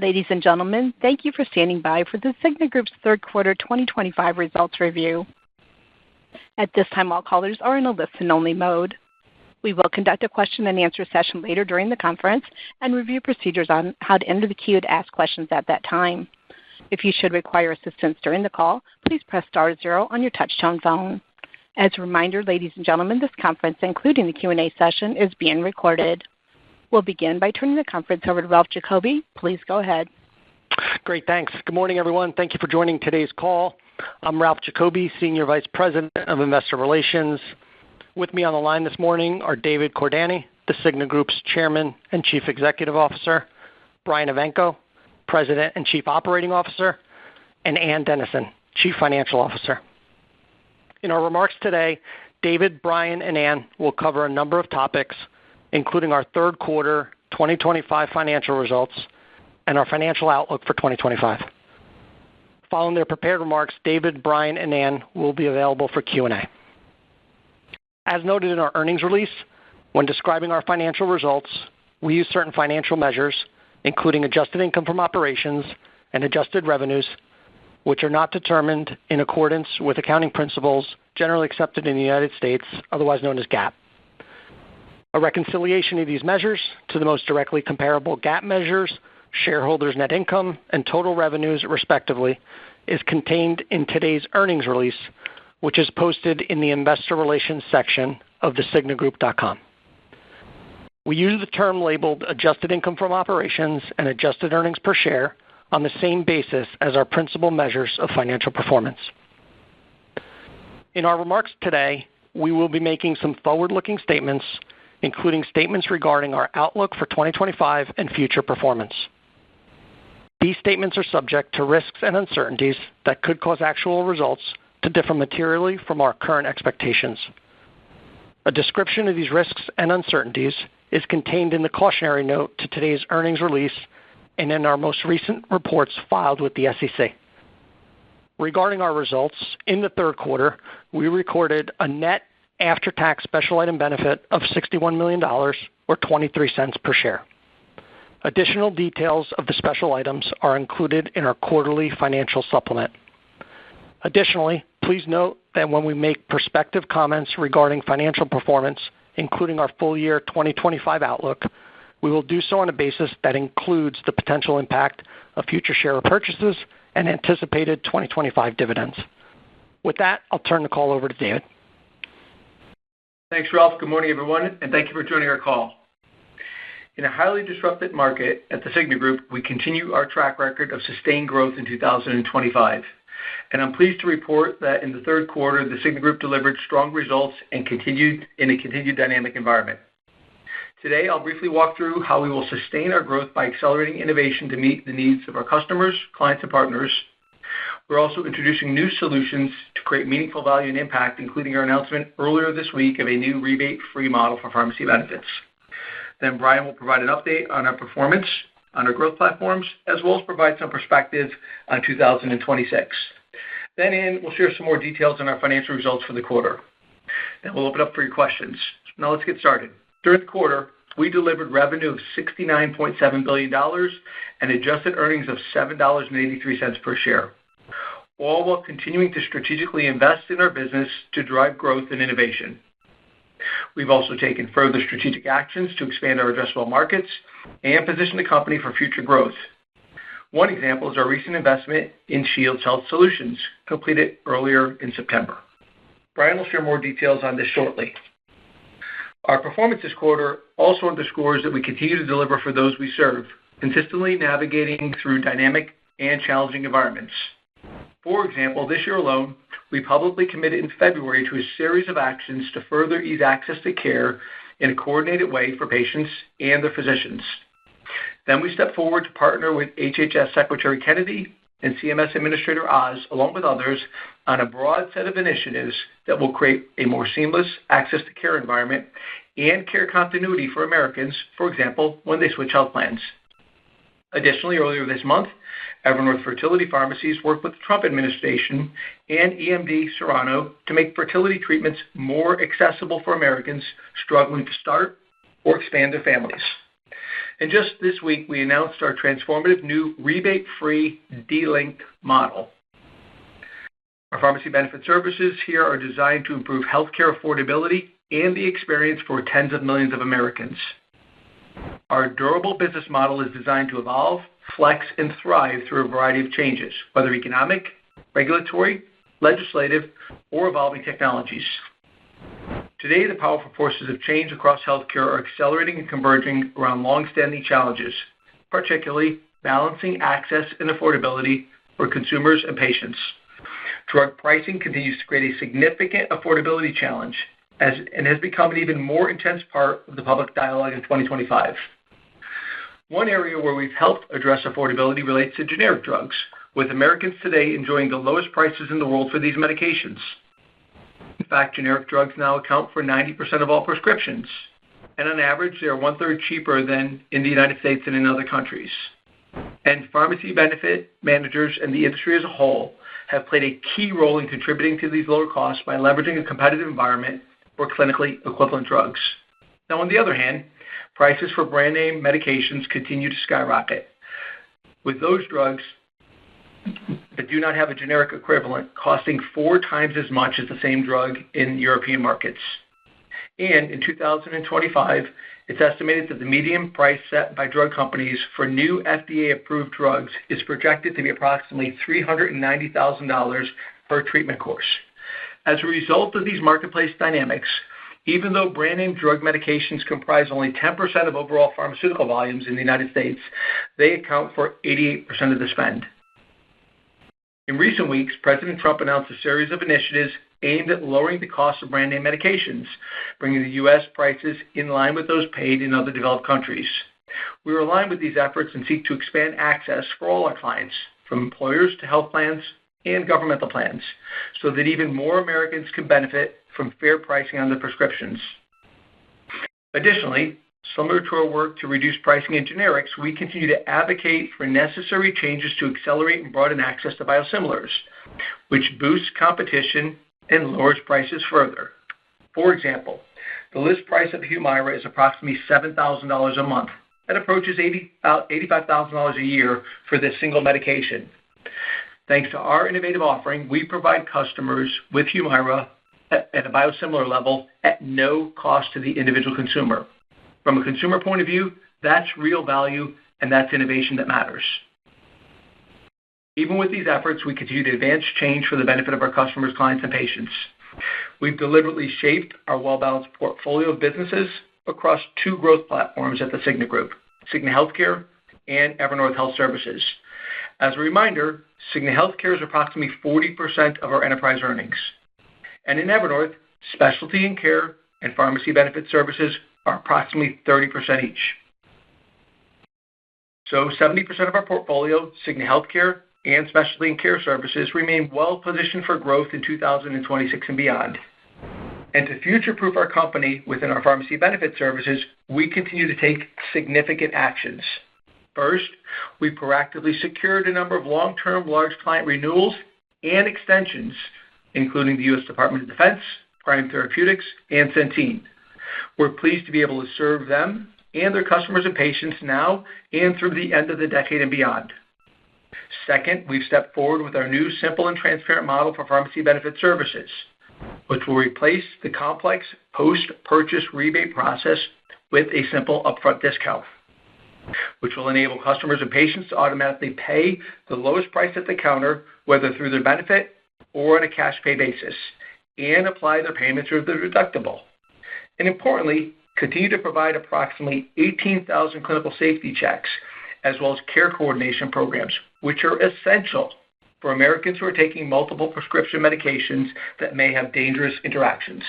Ladies and gentlemen, thank you for standing by for the Cigna Group's third quarter 2025 results review. At this time, all callers are in a listen-only mode. We will conduct a question-and-answer session later during the conference and review procedures on how to enter the queue to ask questions at that time. If you should require assistance during the call, please press *0 on your touch-tone phone. As a reminder, ladies and gentlemen, this conference, including the Q&A session, is being recorded. We'll begin by turning the conference over to Ralph Giacobbe. Please go ahead. Great, thanks. Good morning, everyone. Thank you for joining today's call. I'm Ralph Giacobbe, Senior Vice President of Investor Relations. With me on the line this morning are David Cordani, the Cigna Group's Chairman and Chief Executive Officer, Brian Evanko, President and Chief Operating Officer, and Ann Dennison, Chief Financial Officer. In our remarks today, David, Brian, and Ann will cover a number of topics, including our third quarter 2025 financial results and our financial outlook for 2025. Following their prepared remarks, David, Brian, and Ann will be available for Q&A. As noted in our earnings release, when describing our financial results, we use certain financial measures, including adjusted income from operations and adjusted revenues, which are not determined in accordance with accounting principles generally accepted in the United States, otherwise known as GAAP. A reconciliation of these measures to the most directly comparable GAAP measures, shareholders' net income, and total revenues, respectively, is contained in today's earnings release, which is posted in the Investor Relations section of thecignagroup.com. We use the term labeled adjusted income from operations and adjusted earnings per share on the same basis as our principal measures of financial performance. In our remarks today, we will be making some forward-looking statements, including statements regarding our outlook for 2025 and future performance. These statements are subject to risks and uncertainties that could cause actual results to differ materially from our current expectations. A description of these risks and uncertainties is contained in the cautionary note to today's earnings release and in our most recent reports filed with the SEC. Regarding our results, in the third quarter, we recorded a net after-tax special item benefit of $61 million, or 23 cents per share. Additional details of the special items are included in our quarterly financial supplement. Additionally, please note that when we make prospective comments regarding financial performance, including our full year 2025 outlook, we will do so on a basis that includes the potential impact of future share purchases and anticipated 2025 dividends. With that, I'll turn the call over to David. Thanks, Ralph. Good morning, everyone, and thank you for joining our call. In a highly disrupted market at the Cigna Group, we continue our track record of sustained growth in 2025. And I'm pleased to report that in the third quarter, the Cigna Group delivered strong results and continued in a continued dynamic environment. Today, I'll briefly walk through how we will sustain our growth by accelerating innovation to meet the needs of our customers, clients, and partners. We're also introducing new solutions to create meaningful value and impact, including our announcement earlier this week of a new rebate-free model for pharmacy benefits. Then Brian will provide an update on our performance on our growth platforms, as well as provide some perspective on 2026. Then Ann will share some more details on our financial results for the quarter. Then we'll open up for your questions. Now let's get started. During the quarter, we delivered revenue of $69.7 billion and adjusted earnings of $7.83 per share, all while continuing to strategically invest in our business to drive growth and innovation. We've also taken further strategic actions to expand our addressable markets and position the company for future growth. One example is our recent investment in Shields Health Solutions, completed earlier in September. Brian will share more details on this shortly. Our performance this quarter also underscores that we continue to deliver for those we serve, consistently navigating through dynamic and challenging environments. For example, this year alone, we publicly committed in February to a series of actions to further ease access to care in a coordinated way for patients and their physicians. Then we stepped forward to partner with HHS Secretary Kennedy and CMS Administrator Oz, along with others, on a broad set of initiatives that will create a more seamless access to care environment and care continuity for Americans, for example, when they switch health plans. Additionally, earlier this month, Evernorth fertility pharmacies worked with the Trump administration and EMD Serrano to make fertility treatments more accessible for Americans struggling to start or expand their families. And just this week, we announced our transformative new rebate-free D-linked model. Our pharmacy benefit services here are designed to improve healthcare affordability and the experience for tens of millions of Americans. Our durable business model is designed to evolve, flex, and thrive through a variety of changes, whether economic, regulatory, legislative, or evolving technologies. Today, the powerful forces of change across healthcare are accelerating and converging around long-standing challenges, particularly balancing access and affordability for consumers and patients. Drug pricing continues to create a significant affordability challenge and has become an even more intense part of the public dialogue in 2025. One area where we've helped address affordability relates to generic drugs, with Americans today enjoying the lowest prices in the world for these medications. In fact, generic drugs now account for 90% of all prescriptions, and on average, they are one-third cheaper than in the United States and in other countries. And pharmacy benefit managers and the industry as a whole have played a key role in contributing to these lower costs by leveraging a competitive environment for clinically equivalent drugs. Now, on the other hand, prices for brand name medications continue to skyrocket, with those drugs that do not have a generic equivalent costing 4 times as much as the same drug in European markets. And in 2025, it's estimated that the median price set by drug companies for new FDA-approved drugs is projected to be approximately $390,000 per treatment course. As a result of these marketplace dynamics, even though brand name drug medications comprise only 10% of overall pharmaceutical volumes in the United States, they account for 88% of the spend. In recent weeks, President Trump announced a series of initiatives aimed at lowering the cost of brand name medications, bringing the U.S. prices in line with those paid in other developed countries. We are aligned with these efforts and seek to expand access for all our clients, from employers to health plans and governmental plans, so that even more Americans can benefit from fair pricing on their prescriptions. Additionally, similar to our work to reduce pricing in generics, we continue to advocate for necessary changes to accelerate and broaden access to biosimilars, which boosts competition and lowers prices further. For example, the list price of Humira is approximately $7,000 a month. That approaches $85,000 a year for this single medication. Thanks to our innovative offering, we provide customers with Humira at a biosimilar level at no cost to the individual consumer. From a consumer point of view, that's real value, and that's innovation that matters. Even with these efforts, we continue to advance change for the benefit of our customers, clients, and patients. We've deliberately shaped our well-balanced portfolio of businesses across 2 growth platforms at the Cigna Group, Cigna Healthcare and Evernorth Health Services. As a reminder, Cigna Healthcare is approximately 40% of our enterprise earnings. And in Evernorth, specialty and care and pharmacy benefit services are approximately 30% each. So 70% of our portfolio, Cigna Healthcare and specialty and care services, remain well positioned for growth in 2026 and beyond. And to future-proof our company within our pharmacy benefit services, we continue to take significant actions. First, we proactively secured a number of long-term large client renewals and extensions, including the U.S. Department of Defense, Prime Therapeutics, and Centene. We're pleased to be able to serve them and their customers and patients now and through the end of the decade and beyond. Second, we've stepped forward with our new simple and transparent model for pharmacy benefit services, which will replace the complex post-purchase rebate process with a simple upfront discount, which will enable customers and patients to automatically pay the lowest price at the counter, whether through their benefit or on a cash pay basis, and apply their payments through their deductible. And importantly, continue to provide approximately 18,000 clinical safety checks, as well as care coordination programs, which are essential for Americans who are taking multiple prescription medications that may have dangerous interactions.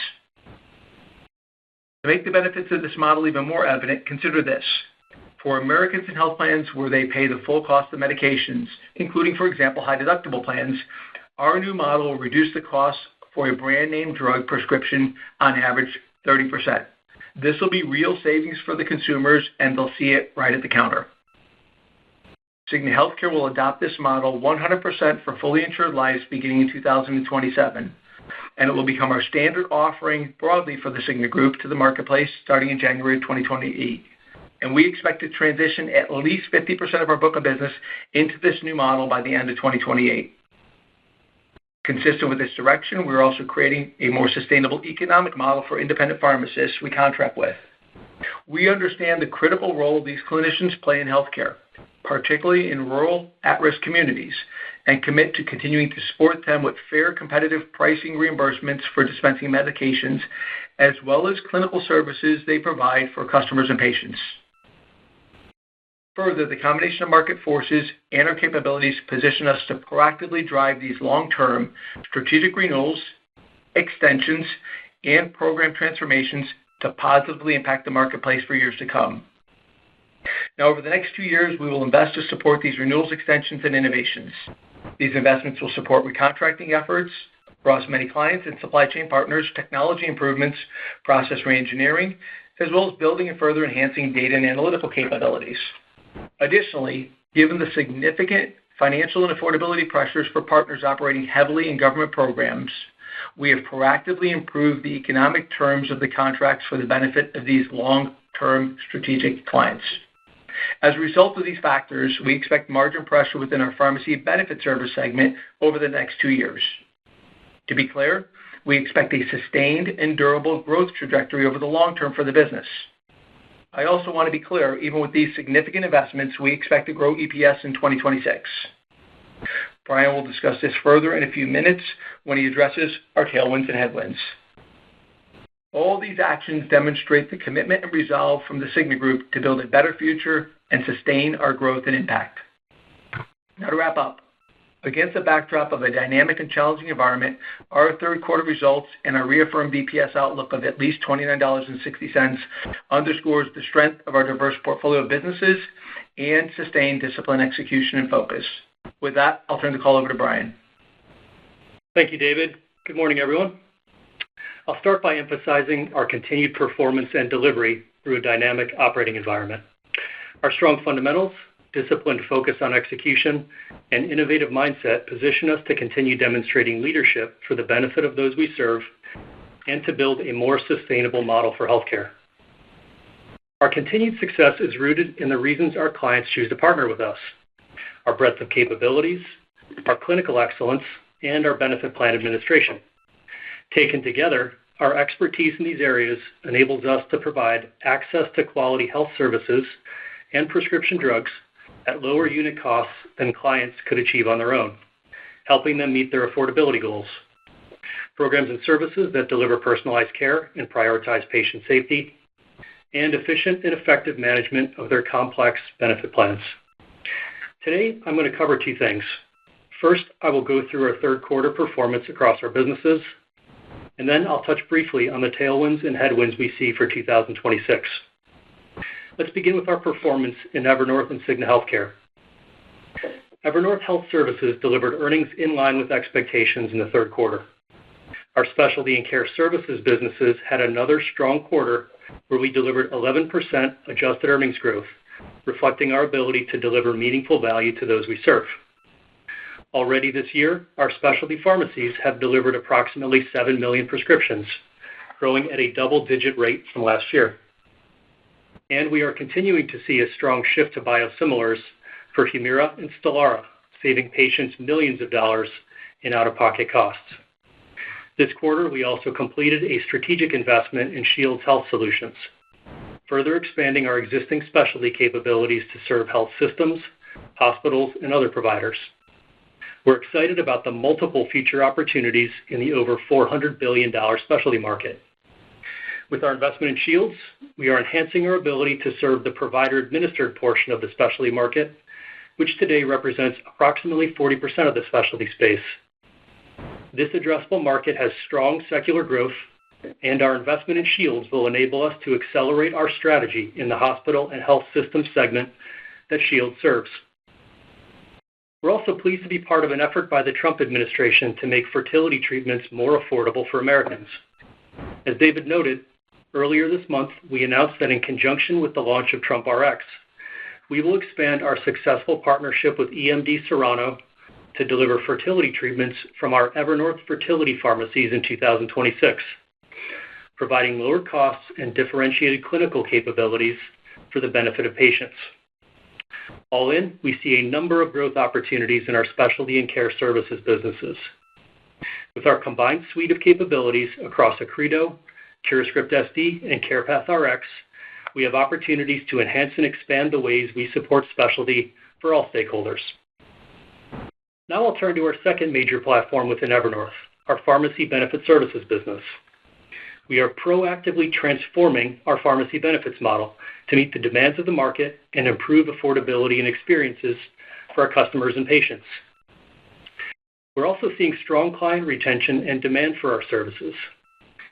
To make the benefits of this model even more evident, consider this. For Americans in health plans where they pay the full cost of medications, including, for example, high deductible plans, our new model will reduce the cost for a brand name drug prescription on average 30%. This will be real savings for the consumers, and they'll see it right at the counter. Cigna Healthcare will adopt this model 100% for fully insured lives beginning in 2027, and it will become our standard offering broadly for the Cigna Group to the marketplace starting in January 2028. and we expect to transition at least 50% of our book of business into this new model by the end of 2028. Consistent with this direction, we're also creating a more sustainable economic model for independent pharmacists we contract with. We understand the critical role these clinicians play in healthcare, particularly in rural, at-risk communities, and commit to continuing to support them with fair, competitive pricing reimbursements for dispensing medications, as well as clinical services they provide for customers and patients. Further, the combination of market forces and our capabilities position us to proactively drive these long-term strategic renewals, extensions, and program transformations to positively impact the marketplace for years to come. Now, over the next 2 years, we will invest to support these renewals, extensions, and innovations. These investments will support recontracting efforts across many clients and supply chain partners, technology improvements, process reengineering, as well as building and further enhancing data and analytical capabilities. Additionally, given the significant financial and affordability pressures for partners operating heavily in government programs, we have proactively improved the economic terms of the contracts for the benefit of these long-term strategic clients. As a result of these factors, we expect margin pressure within our pharmacy benefit service segment over the next 2 years. To be clear, we expect a sustained and durable growth trajectory over the long term for the business. I also want to be clear, even with these significant investments, we expect to grow EPS in 2026. Brian will discuss this further in a few minutes when he addresses our tailwinds and headwinds. All these actions demonstrate the commitment and resolve from the Cigna Group to build a better future and sustain our growth and impact. Now to wrap up, against the backdrop of a dynamic and challenging environment, our third quarter results and our reaffirmed EPS outlook of at least $29.60 underscores the strength of our diverse portfolio of businesses and sustained discipline, execution, and focus. With that, I'll turn the call over to Brian. Thank you, David. Good morning, everyone. I'll start by emphasizing our continued performance and delivery through a dynamic operating environment. Our strong fundamentals, disciplined focus on execution, and innovative mindset position us to continue demonstrating leadership for the benefit of those we serve and to build a more sustainable model for healthcare. Our continued success is rooted in the reasons our clients choose to partner with us: our breadth of capabilities, our clinical excellence, and our benefit plan administration. Taken together, our expertise in these areas enables us to provide access to quality health services and prescription drugs at lower unit costs than clients could achieve on their own, helping them meet their affordability goals. Programs and services that deliver personalized care and prioritize patient safety, and efficient and effective management of their complex benefit plans. Today, I'm going to cover 2 things. First, I will go through our third quarter performance across our businesses, and then I'll touch briefly on the tailwinds and headwinds we see for 2026. Let's begin with our performance in Evernorth and Cigna Healthcare. Evernorth Health Services delivered earnings in line with expectations in the third quarter. Our specialty and care services businesses had another strong quarter where we delivered 11% adjusted earnings growth, reflecting our ability to deliver meaningful value to those we serve. Already this year, our specialty pharmacies have delivered approximately 7 million prescriptions, growing at a double-digit rate from last year. And we are continuing to see a strong shift to biosimilars for Humira and Stelara, saving patients millions of dollars in out-of-pocket costs. This quarter, we also completed a strategic investment in Shields Health Solutions, further expanding our existing specialty capabilities to serve health systems, hospitals, and other providers. We're excited about the multiple future opportunities in the over $400 billion specialty market. With our investment in Shields, we are enhancing our ability to serve the provider-administered portion of the specialty market, which today represents approximately 40% of the specialty space. This addressable market has strong secular growth, and our investment in Shields will enable us to accelerate our strategy in the hospital and health system segment that Shields serves. We're also pleased to be part of an effort by the Trump administration to make fertility treatments more affordable for Americans. As David noted, earlier this month, we announced that in conjunction with the launch of Trump Rx, we will expand our successful partnership with EMD Serrano to deliver fertility treatments from our Evernorth fertility pharmacies in 2026, providing lower costs and differentiated clinical capabilities for the benefit of patients. All in, we see a number of growth opportunities in our specialty and care services businesses. With our combined suite of capabilities across Accredo, CuraScript SD, and CarePath RX, we have opportunities to enhance and expand the ways we support specialty for all stakeholders. Now I'll turn to our second major platform within Evernorth, our pharmacy benefit services business. We are proactively transforming our pharmacy benefits model to meet the demands of the market and improve affordability and experiences for our customers and patients. We're also seeing strong client retention and demand for our services.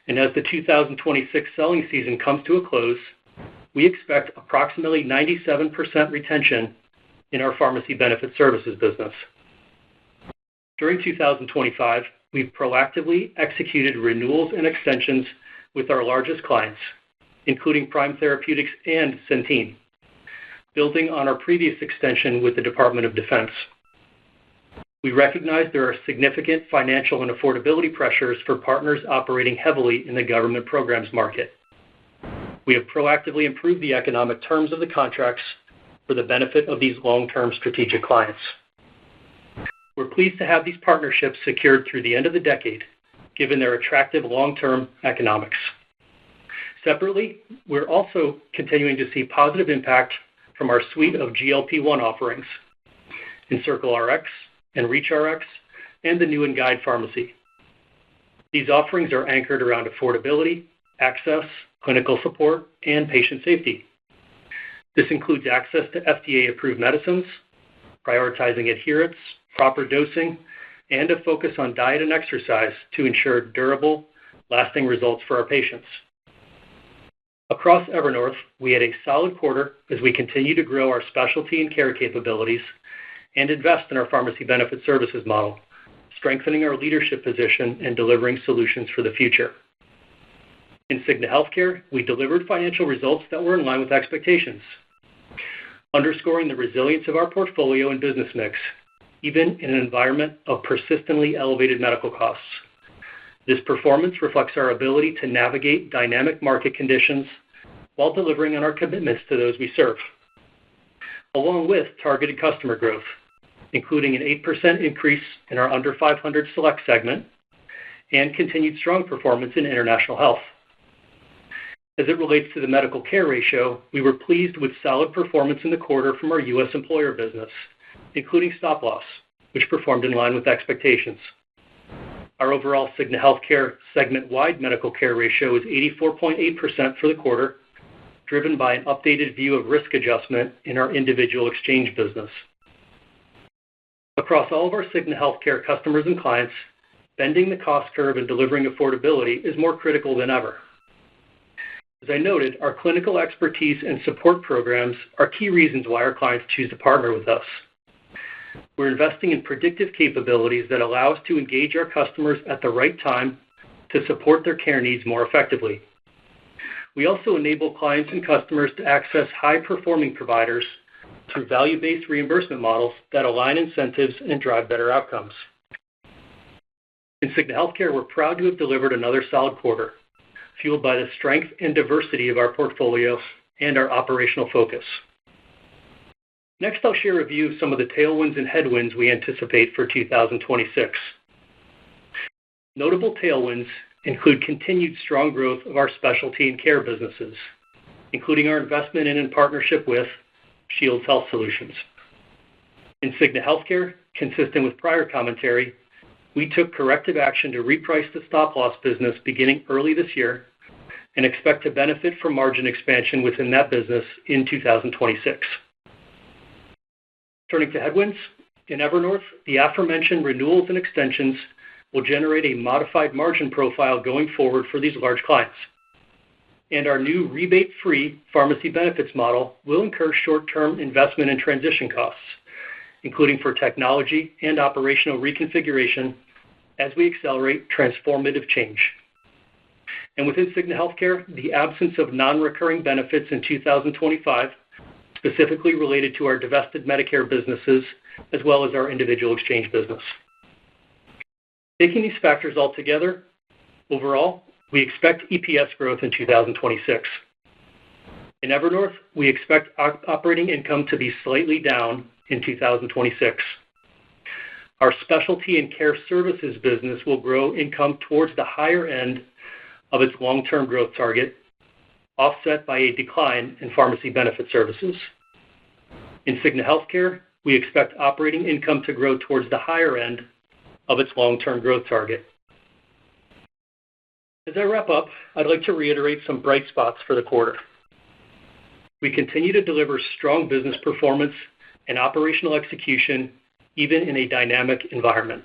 And as the 2026 selling season comes to a close, we expect approximately 97% retention in our pharmacy benefit services business. During 2025, we've proactively executed renewals and extensions with our largest clients, including Prime Therapeutics and Centene, building on our previous extension with the Department of Defense. We recognize there are significant financial and affordability pressures for partners operating heavily in the government programs market. We have proactively improved the economic terms of the contracts for the benefit of these long-term strategic clients. We're pleased to have these partnerships secured through the end of the decade, given their attractive long-term economics. Separately, we're also continuing to see positive impact from our suite of GLP-1 offerings, EncircleRx and ReachRx, and the new and Guide Pharmacy. These offerings are anchored around affordability, access, clinical support, and patient safety. This includes access to FDA-approved medicines, prioritizing adherence, proper dosing, and a focus on diet and exercise to ensure durable, lasting results for our patients. Across Evernorth, we had a solid quarter as we continue to grow our specialty and care capabilities and invest in our pharmacy benefit services model, strengthening our leadership position and delivering solutions for the future. In Cigna Healthcare, we delivered financial results that were in line with expectations, underscoring the resilience of our portfolio and business mix, even in an environment of persistently elevated medical costs. This performance reflects our ability to navigate dynamic market conditions while delivering on our commitments to those we serve, along with targeted customer growth, including an 8% increase in our under 500 select segment and continued strong performance in international health. As it relates to the medical care ratio, we were pleased with solid performance in the quarter from our U.S. employer business, including stop loss, which performed in line with expectations. Our overall Cigna Healthcare segment-wide medical care ratio is 84.8% for the quarter, driven by an updated view of risk adjustment in our individual exchange business. Across all of our Cigna Healthcare customers and clients, bending the cost curve and delivering affordability is more critical than ever. As I noted, our clinical expertise and support programs are key reasons why our clients choose to partner with us. We're investing in predictive capabilities that allow us to engage our customers at the right time to support their care needs more effectively. We also enable clients and customers to access high-performing providers through value-based reimbursement models that align incentives and drive better outcomes. In Cigna Healthcare, we're proud to have delivered another solid quarter, fueled by the strength and diversity of our portfolio and our operational focus. Next, I'll share a view of some of the tailwinds and headwinds we anticipate for 2026. Notable tailwinds include continued strong growth of our specialty and care businesses, including our investment in and partnership with Shields Health Solutions. In Cigna Healthcare, consistent with prior commentary, we took corrective action to reprice the stop-loss business beginning early this year and expect to benefit from margin expansion within that business in 2026. Turning to headwinds, in Evernorth, the aforementioned renewals and extensions will generate a modified margin profile going forward for these large clients. And our new rebate-free pharmacy benefits model will incur short-term investment and transition costs, including for technology and operational reconfiguration as we accelerate transformative change. And within Cigna Healthcare, the absence of non-recurring benefits in 2025, specifically related to our divested Medicare businesses, as well as our individual exchange business. Taking these factors all together, overall, we expect EPS growth in 2026. In Evernorth, we expect operating income to be slightly down in 2026. Our specialty and care services business will grow income towards the higher end of its long-term growth target, offset by a decline in pharmacy benefit services. In Cigna Healthcare, we expect operating income to grow towards the higher end of its long-term growth target. As I wrap up, I'd like to reiterate some bright spots for the quarter. We continue to deliver strong business performance and operational execution, even in a dynamic environment.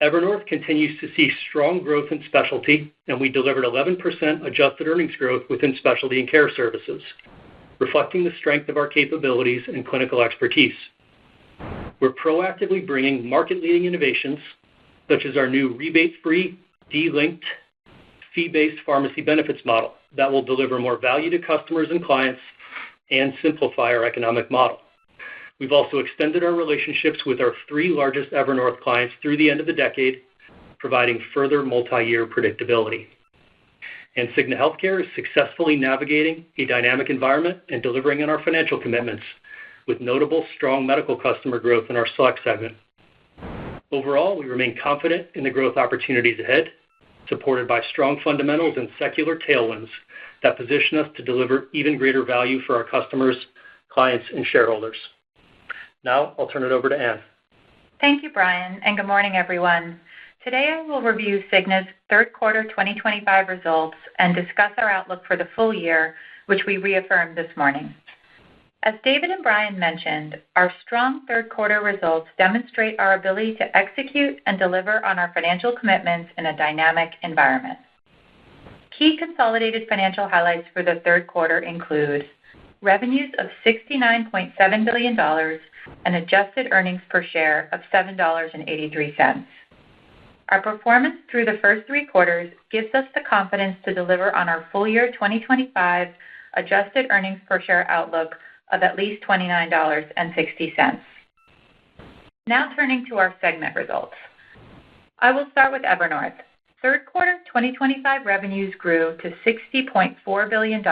Evernorth continues to see strong growth in specialty, and we delivered 11% adjusted earnings growth within specialty and care services, reflecting the strength of our capabilities and clinical expertise. We're proactively bringing market-leading innovations, such as our new rebate-free, de-linked, fee-based pharmacy benefits model that will deliver more value to customers and clients and simplify our economic model. We've also extended our relationships with our 3 largest Evernorth clients through the end of the decade, providing further multi-year predictability. And Cigna Healthcare is successfully navigating a dynamic environment and delivering on our financial commitments, with notable strong medical customer growth in our select segment. Overall, we remain confident in the growth opportunities ahead, supported by strong fundamentals and secular tailwinds that position us to deliver even greater value for our customers, clients, and shareholders. Now, I'll turn it over to Ann. Thank you, Brian, and good morning, everyone. Today, I will review Cigna's third quarter 2025 results and discuss our outlook for the full year, which we reaffirmed this morning. As David and Brian mentioned, our strong third quarter results demonstrate our ability to execute and deliver on our financial commitments in a dynamic environment. Key consolidated financial highlights for the third quarter include revenues of $69.7 billion and adjusted earnings per share of $7.83. Our performance through the first 3 quarters gives us the confidence to deliver on our full year 2025 adjusted earnings per share outlook of at least $29.60. Now turning to our segment results. I will start with Evernorth. Third quarter 2025 revenues grew to $60.4 billion,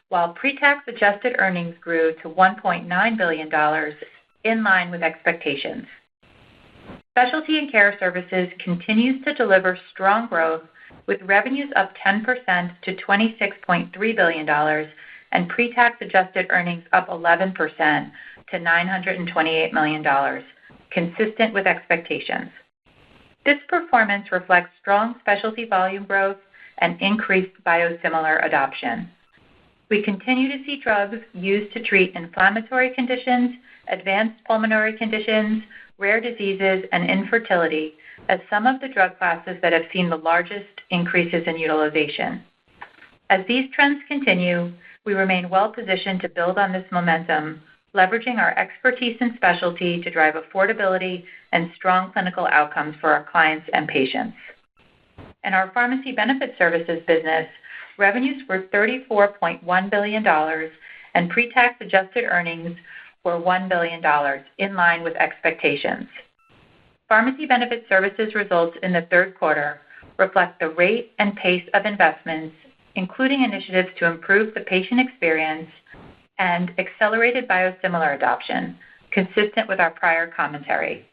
while pre-tax adjusted earnings grew to $1.9 billion, in line with expectations. Specialty and care services continues to deliver strong growth, with revenues up 10% to $26.3 billion and pre-tax adjusted earnings up 11% to $928 million, consistent with expectations. This performance reflects strong specialty volume growth and increased biosimilar adoption. We continue to see drugs used to treat inflammatory conditions, advanced pulmonary conditions, rare diseases, and infertility as some of the drug classes that have seen the largest increases in utilization. As these trends continue, we remain well-positioned to build on this momentum, leveraging our expertise in specialty to drive affordability and strong clinical outcomes for our clients and patients. In our pharmacy benefit services business, revenues were $34.1 billion and pre-tax adjusted earnings were $1 billion, in line with expectations. Pharmacy benefit services results in the third quarter reflect the rate and pace of investments, including initiatives to improve the patient experience and accelerated biosimilar adoption, consistent with our prior commentary.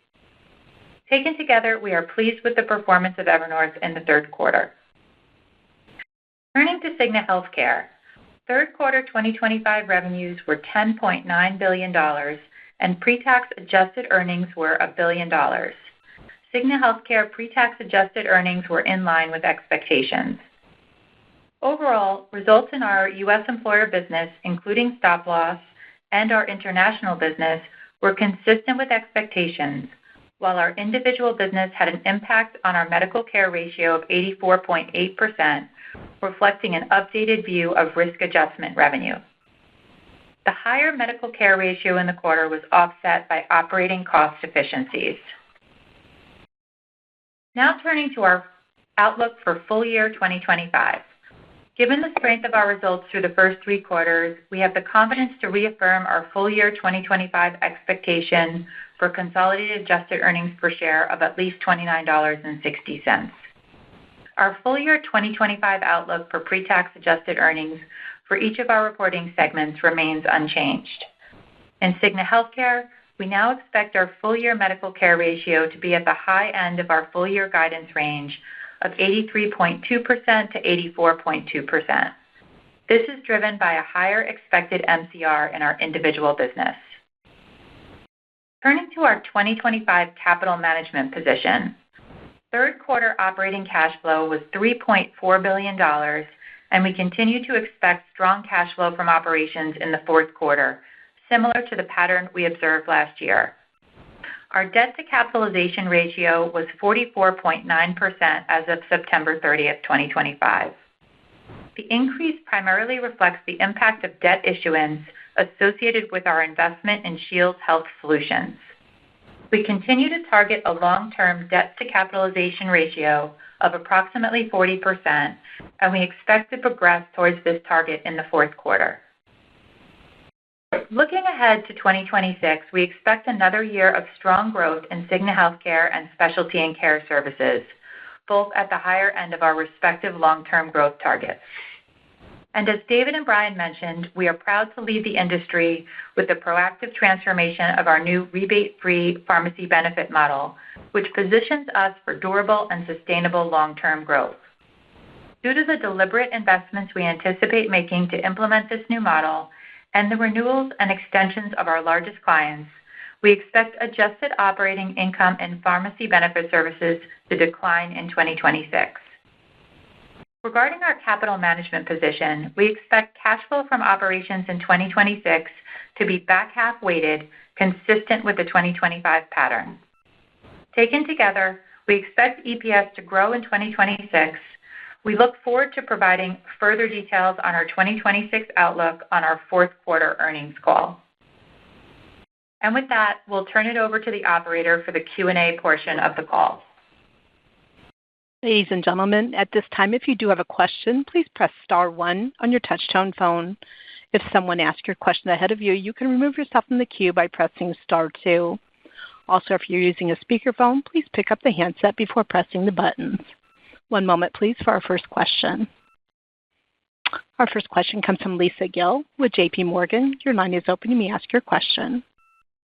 Taken together, we are pleased with the performance of Evernorth in the third quarter. Turning to Cigna Healthcare, third quarter 2025 revenues were $10.9 billion and pre-tax adjusted earnings were $1 billion. Cigna Healthcare pre-tax adjusted earnings were in line with expectations. Overall, results in our U.S. employer business, including stop loss, and our international business were consistent with expectations, while our individual business had an impact on our medical care ratio of 84.8%, reflecting an updated view of risk adjustment revenue. The higher medical care ratio in the quarter was offset by operating cost efficiencies. Now turning to our outlook for full year 2025. Given the strength of our results through the first 3 quarters, we have the confidence to reaffirm our full year 2025 expectation for consolidated adjusted earnings per share of at least $29.60. Our full year 2025 outlook for pre-tax adjusted earnings for each of our reporting segments remains unchanged. In Cigna Healthcare, we now expect our full-year medical care ratio to be at the high end of our full-year guidance range of 83.2% to 84.2%. This is driven by a higher expected MCR in our individual business. Turning to our 2025 capital management position, third quarter operating cash flow was $3.4 billion, and we continue to expect strong cash flow from operations in the fourth quarter, similar to the pattern we observed last year. Our debt-to-capitalization ratio was 44.9% as of September 30th, 2025. The increase primarily reflects the impact of debt issuance associated with our investment in Shields Health Solutions. We continue to target a long-term debt-to-capitalization ratio of approximately 40%, and we expect to progress towards this target in the fourth quarter. Looking ahead to 2026, we expect another year of strong growth in Cigna Healthcare and Specialty and Care Services, both at the higher end of our respective long-term growth targets. And as David and Brian mentioned, we are proud to lead the industry with the proactive transformation of our new rebate-free pharmacy benefit model, which positions us for durable and sustainable long-term growth. Due to the deliberate investments we anticipate making to implement this new model and the renewals and extensions of our largest clients, we expect adjusted operating income in pharmacy benefit services to decline in 2026. Regarding our capital management position, we expect cash flow from operations in 2026 to be back half weighted, consistent with the 2025 pattern. Taken together, we expect EPS to grow in 2026. We look forward to providing further details on our 2026 outlook on our fourth quarter earnings call. And with that, we'll turn it over to the operator for the Q&A portion of the call. Ladies and gentlemen, at this time, if you do have a question, please press star 1 on your touch-tone phone. If someone asks your question ahead of you, you can remove yourself from the queue by pressing star 2. Also, if you're using a speakerphone, please pick up the handset before pressing the buttons. One moment, please, for our first question. Our first question comes from Lisa Gill with J.P. Morgan. Your line is open. You may ask your question.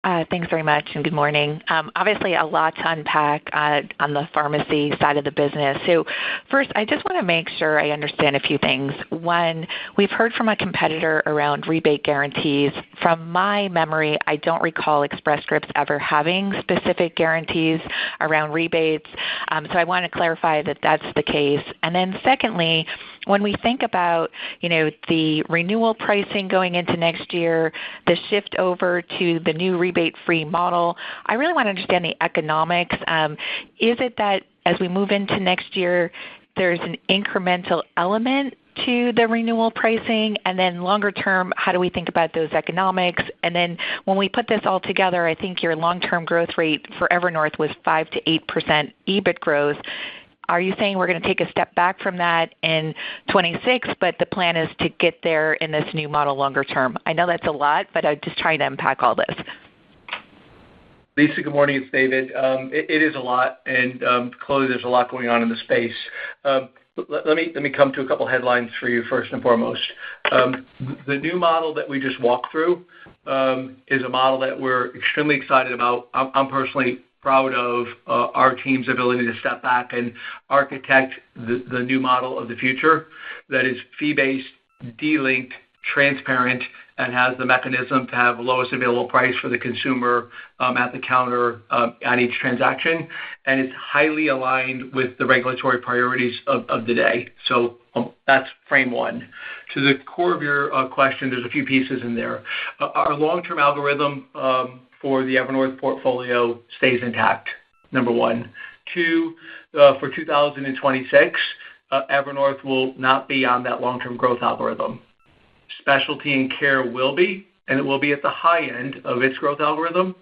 Thanks very much, and good morning. Obviously, a lot to unpack on the pharmacy side of the business. So first, I just want to make sure I understand a few things. One, we've heard from a competitor around rebate guarantees. From my memory, I don't recall Express Scripts ever having specific guarantees around rebates. So I want to clarify that that's the case. And then secondly, when we think about, the renewal pricing going into next year, the shift over to the new rebate-free model, I really want to understand the economics. Is it that as we move into next year, there's an incremental element to the renewal pricing? And then longer term, how do we think about those economics? And then when we put this all together, I think your long-term growth rate for Evernorth was 5 to 8% EBIT growth. Are you saying we're going to take a step back from that in 26, but the plan is to get there in this new model longer term? I know that's a lot, but I'm just trying to unpack all this. Lisa, good morning. It's David. It is a lot, and clearly there's a lot going on in the space. Let me come to a couple headlines for you first and foremost. The new model that we just walked through is a model that we're extremely excited about. I'm personally proud of our team's ability to step back and architect the new model of the future that is fee-based, de-linked, transparent, and has the mechanism to have the lowest available price for the consumer at the counter on each transaction. And it's highly aligned with the regulatory priorities of the day. So that's frame one. To the core of your question, there's a few pieces in there. Our long-term algorithm for the Evernorth portfolio stays intact, number one. Two, for 2026, Evernorth will not be on that long-term growth algorithm. Specialty and care will be, and it will be at the high end of its growth algorithm.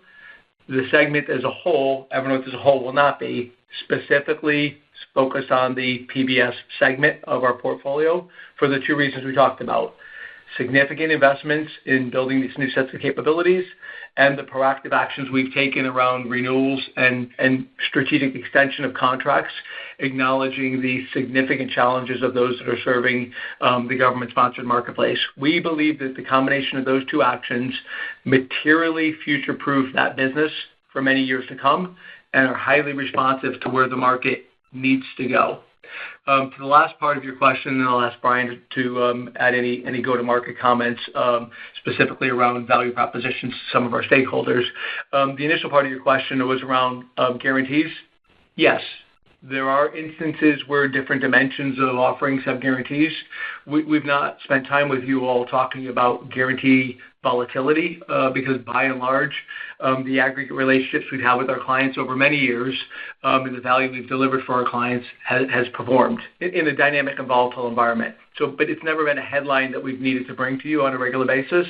The segment as a whole, Evernorth as a whole, will not be specifically focused on the PBS segment of our portfolio for the two reasons we talked about. significant investments in building these new sets of capabilities and the proactive actions we've taken around renewals and strategic extension of contracts, acknowledging the significant challenges of those that are serving the government-sponsored marketplace. We believe that the combination of those two actions materially future-proof that business for many years to come and are highly responsive to where the market needs to go. To the last part of your question, and I'll ask Brian to add any go-to-market comments specifically around value propositions to some of our stakeholders. The initial part of your question was around guarantees. Yes, there are instances where different dimensions of offerings have guarantees. We've not spent time with you all talking about guarantee volatility because by and large, the aggregate relationships we've had with our clients over many years and the value we've delivered for our clients has performed in a dynamic and volatile environment. But it's never been a headline that we've needed to bring to you on a regular basis.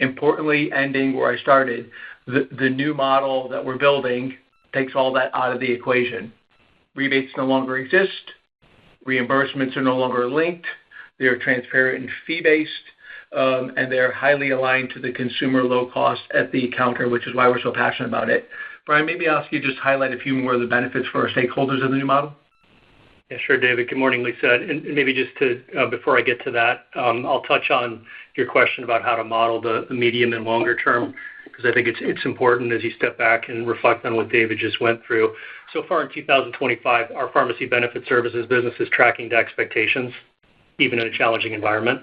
Importantly, ending where I started, the new model that we're building takes all that out of the equation. Rebates no longer exist. Reimbursements are no longer linked. They are transparent and fee-based. And they're highly aligned to the consumer low cost at the counter, which is why we're so passionate about it. Brian, maybe I'll ask you to just highlight a few more of the benefits for our stakeholders of the new model. Yeah, sure, David. Good morning, Lisa. And maybe just to, before I get to that, I'll touch on your question about how to model the medium and longer term, because I think it's important as you step back and reflect on what David just went through. So far in 2025, our pharmacy benefit services business is tracking to expectations, even in a challenging environment.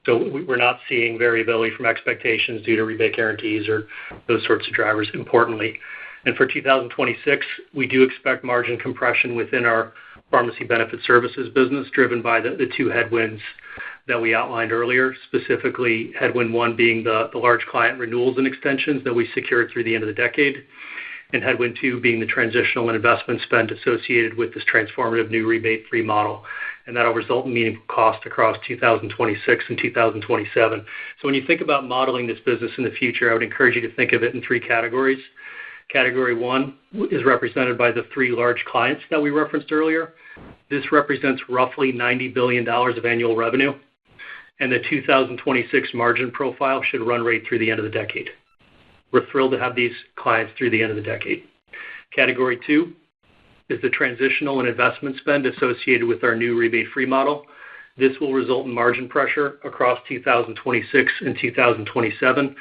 So we're not seeing variability from expectations due to rebate guarantees or those sorts of drivers, importantly. And for 2026, we do expect margin compression within our pharmacy benefit services business, driven by the two headwinds that we outlined earlier, specifically headwind one being the large client renewals and extensions that we secured through the end of the decade, and headwind two being the transitional and investment spend associated with this transformative new rebate-free model. And that'll result in meaningful cost across 2026 and 2027. So when you think about modeling this business in the future, I would encourage you to think of it in three categories. Category one is represented by the three large clients that we referenced earlier. This represents roughly $90 billion of annual revenue, and the 2026 margin profile should run rate through the end of the decade. We're thrilled to have these clients through the end of the decade. Category two is the transitional and investment spend associated with our new rebate-free model. This will result in margin pressure across 2026 and 2027,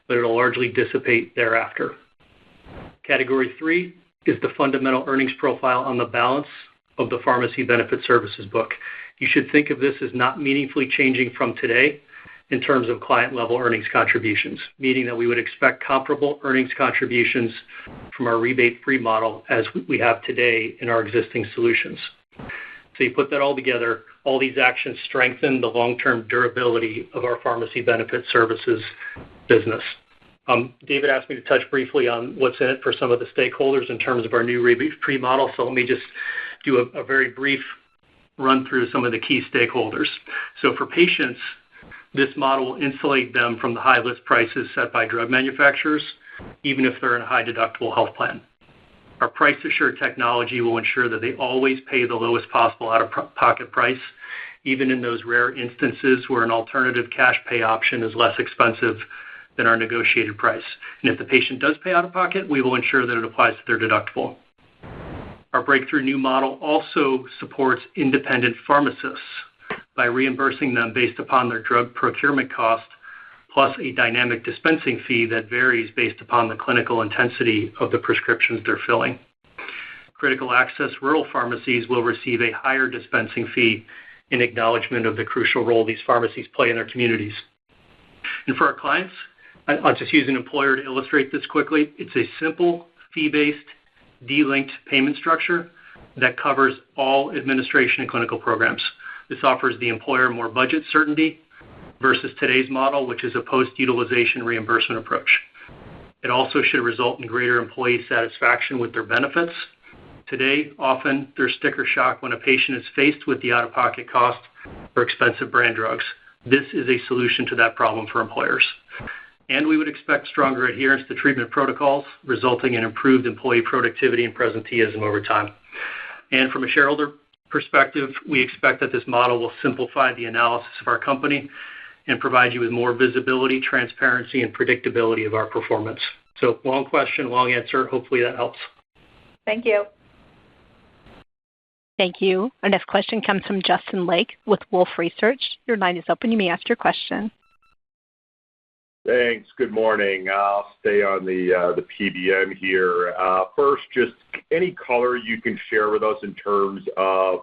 but it'll largely dissipate thereafter. Category three is the fundamental earnings profile on the balance of the pharmacy benefit services book. You should think of this as not meaningfully changing from today in terms of client-level earnings contributions, meaning that we would expect comparable earnings contributions from our rebate-free model as we have today in our existing solutions. So you put that all together, all these actions strengthen the long-term durability of our pharmacy benefit services business. David asked me to touch briefly on what's in it for some of the stakeholders in terms of our new rebate-free model, so let me just do a very brief run through some of the key stakeholders. So for patients, this model will insulate them from the high list prices set by drug manufacturers, even if they're in a high deductible health plan. Our price assured technology will ensure that they always pay the lowest possible out-of-pocket price, even in those rare instances where an alternative cash pay option is less expensive than our negotiated price. And if the patient does pay out of pocket, we will ensure that it applies to their deductible. Our breakthrough new model also supports independent pharmacists by reimbursing them based upon their drug procurement cost, plus a dynamic dispensing fee that varies based upon the clinical intensity of the prescriptions they're filling. Critical access rural pharmacies will receive a higher dispensing fee in acknowledgement of the crucial role these pharmacies play in their communities. And for our clients, I'll just use an employer to illustrate this quickly. It's a simple, fee-based, de-linked payment structure that covers all administration and clinical programs. This offers the employer more budget certainty versus today's model, which is a post-utilization reimbursement approach. It also should result in greater employee satisfaction with their benefits. Today, often, there's sticker shock when a patient is faced with the out-of-pocket cost for expensive brand drugs. This is a solution to that problem for employers. And we would expect stronger adherence to treatment protocols, resulting in improved employee productivity and presenteeism over time. And from a shareholder perspective, we expect that this model will simplify the analysis of our company and provide you with more visibility, transparency, and predictability of our performance. So long question, long answer. Hopefully that helps. Thank you. Thank you. Our next question comes from Justin Lake with Wolfe Research. Your line is open. You may ask your question. Thanks. Good morning. I'll stay on the PBM here. First, just any color you can share with us in terms of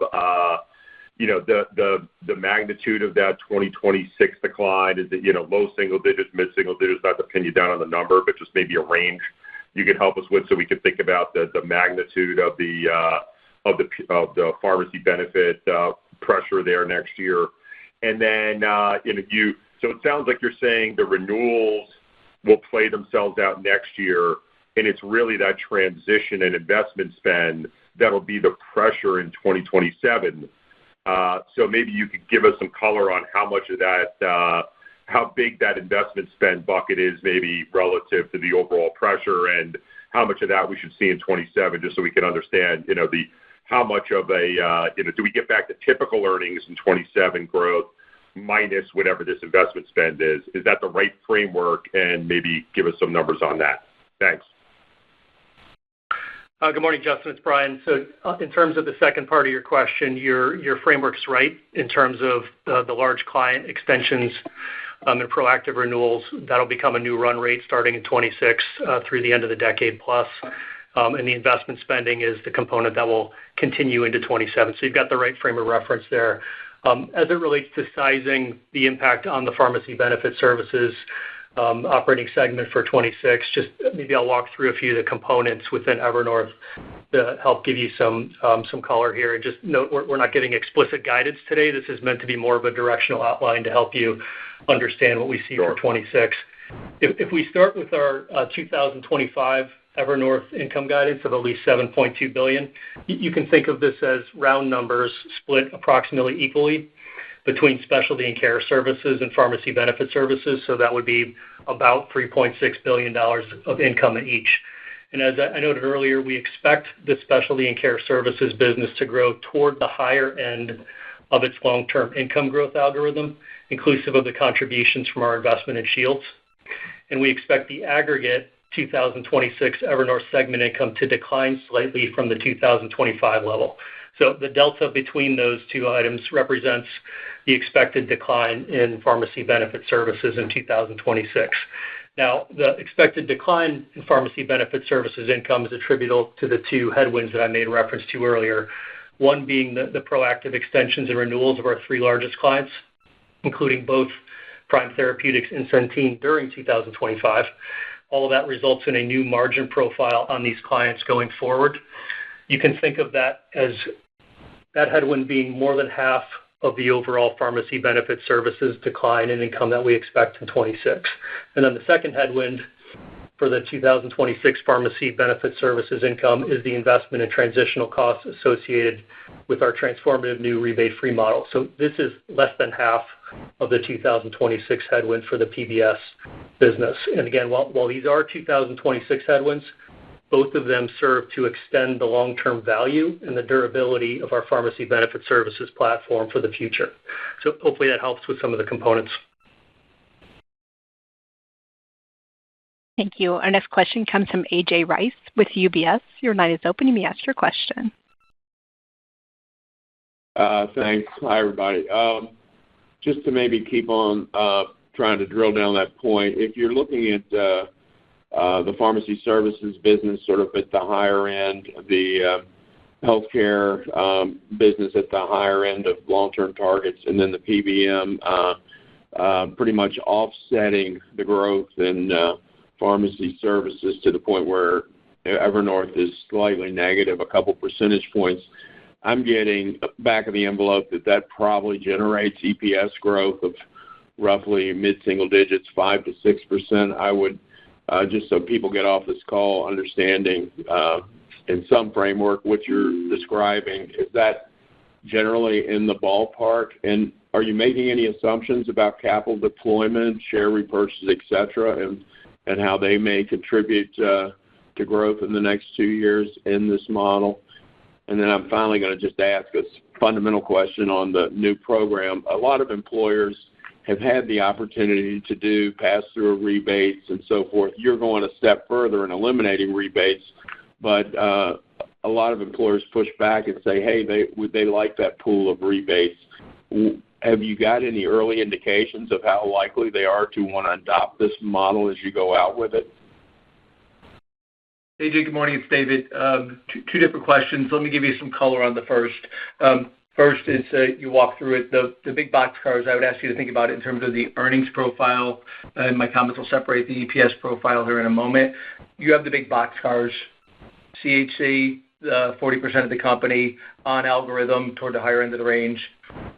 the magnitude of that 2026 decline. Is it low single digits, mid single digits? Not to pin you down on the number, but just maybe a range you could help us with so we can think about the magnitude of the pharmacy benefit pressure there next year. And then so it sounds like you're saying the renewals will play themselves out next year, and it's really that transition and investment spend that'll be the pressure in 2027. So maybe you could give us some color on how much of that, how big that investment spend bucket is, maybe relative to the overall pressure, and how much of that we should see in 27, just so we can understand, how much of a, do we get back to typical earnings in 27 growth minus whatever this investment spend is? Is that the right framework? And maybe give us some numbers on that. Thanks. Good morning, Justin. It's Brian. So in terms of the second part of your question, your framework's right in terms of the large client extensions and proactive renewals. That'll become a new run rate starting in 26 through the end of the decade plus. And the investment spending is the component that will continue into 27. So you've got the right frame of reference there. As it relates to sizing the impact on the pharmacy benefit services operating segment for 26, just maybe I'll walk through a few of the components within Evernorth to help give you some color here. And just note, we're not giving explicit guidance today. This is meant to be more of a directional outline to help you understand what we see for 26. If we start with our 2025 Evernorth income guidance of at least $7.2 billion, you can think of this as round numbers split approximately equally between specialty and care services and pharmacy benefit services. So that would be about $3.6 billion of income in each. And as I noted earlier, we expect the specialty and care services business to grow toward the higher end of its long-term income growth algorithm, inclusive of the contributions from our investment in Shields. And we expect the aggregate 2026 Evernorth segment income to decline slightly from the 2025 level. So the delta between those two items represents the expected decline in pharmacy benefit services in 2026. Now, the expected decline in pharmacy benefit services income is attributable to the two headwinds that I made reference to earlier, one being the proactive extensions and renewals of our three largest clients, including both Prime Therapeutics and Centene during 2025. All of that results in a new margin profile on these clients going forward. You can think of that as that headwind being more than half of the overall pharmacy benefit services decline in income that we expect in 26. And then the second headwind for the 2026 pharmacy benefit services income is the investment and transitional costs associated with our transformative new rebate-free model. So this is less than half of the 2026 headwind for the PBS business. And again, while these are 2026 headwinds, both of them serve to extend the long-term value and the durability of our pharmacy benefit services platform for the future. So hopefully that helps with some of the components. Thank you. Our next question comes from A.J. Rice with UBS. Your line is open. You may ask your question. Thanks. Hi, everybody. Just to maybe keep on trying to drill down that point, if you're looking at the pharmacy services business sort of at the higher end, the healthcare business at the higher end of long-term targets, and then the PBM pretty much offsetting the growth in pharmacy services to the point where Evernorth is slightly negative, a couple percentage points. I'm getting back of the envelope that probably generates EPS growth of roughly mid-single digits, 5 to 6%. I would, just so people get off this call understanding in some framework what you're describing, is that generally in the ballpark? And are you making any assumptions about capital deployment, share repurchases, et cetera, and how they may contribute to growth in the next 2 years in this model? And then I'm finally going to just ask a fundamental question on the new program. A lot of employers have had the opportunity to do pass-through rebates and so forth. You're going a step further in eliminating rebates, but a lot of employers push back and say, hey, they like that pool of rebates. Have you got any early indications of how likely they are to want to adopt this model as you go out with it? Hey, Jay, good morning. It's David. Two different questions. Let me give you some color on the first. First is you walk through it. The big box cars, I would ask you to think about it in terms of the earnings profile, and my comments will separate the EPS profile here in a moment. You have the big box cars, CHC, 40% of the company on algorithm toward the higher end of the range,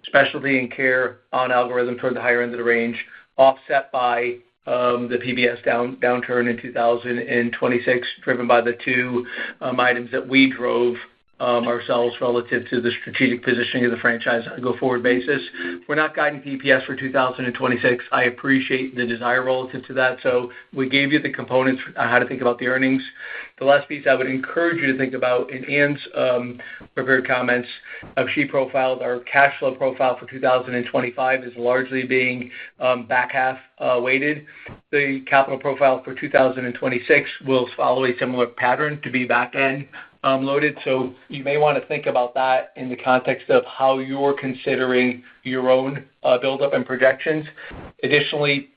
specialty and care on algorithm toward the higher end of the range, offset by the PBS downturn in 2026, driven by the two items that we drove ourselves relative to the strategic positioning of the franchise on a go-forward basis. We're not guiding to EPS for 2026. I appreciate the desire relative to that, so we gave you the components on how to think about the earnings. The last piece I would encourage you to think about in Ann's prepared comments, she profiled our cash flow profile for 2025 is largely being back half weighted. The capital profile for 2026 will follow a similar pattern to be back end loaded. So you may want to think about that in the context of how you're considering your own buildup and projections. Additionally,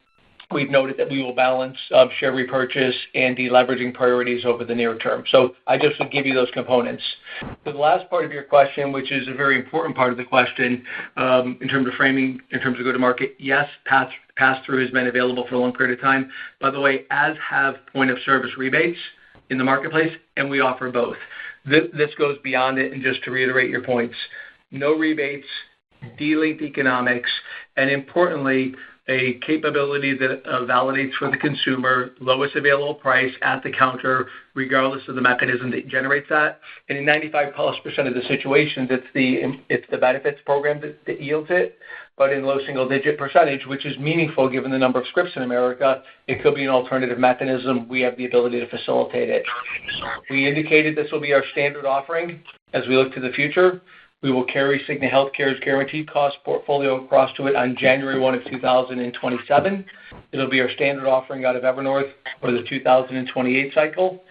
we've noted that we will balance share repurchase and deleveraging priorities over the near term. So I just would give you those components. For the last part of your question, which is a very important part of the question, in terms of framing, in terms of go-to-market, yes, pass-through has been available for a long period of time. By the way, as have point-of-service rebates in the marketplace, and we offer both. This goes beyond it, and just to reiterate your points, no rebates, de-linked economics, and importantly, a capability that validates for the consumer lowest available price at the counter, regardless of the mechanism that generates that. And in 95+% of the situations, it's the benefits program that yields it. But in low single-digit percentage, which is meaningful given the number of scripts in America, it could be an alternative mechanism. We have the ability to facilitate it. We indicated this will be our standard offering as we look to the future. We will carry Cigna Healthcare's guaranteed cost portfolio across to it on January 1 of 2027. It'll be our standard offering out of Evernorth for the 2028 cycle.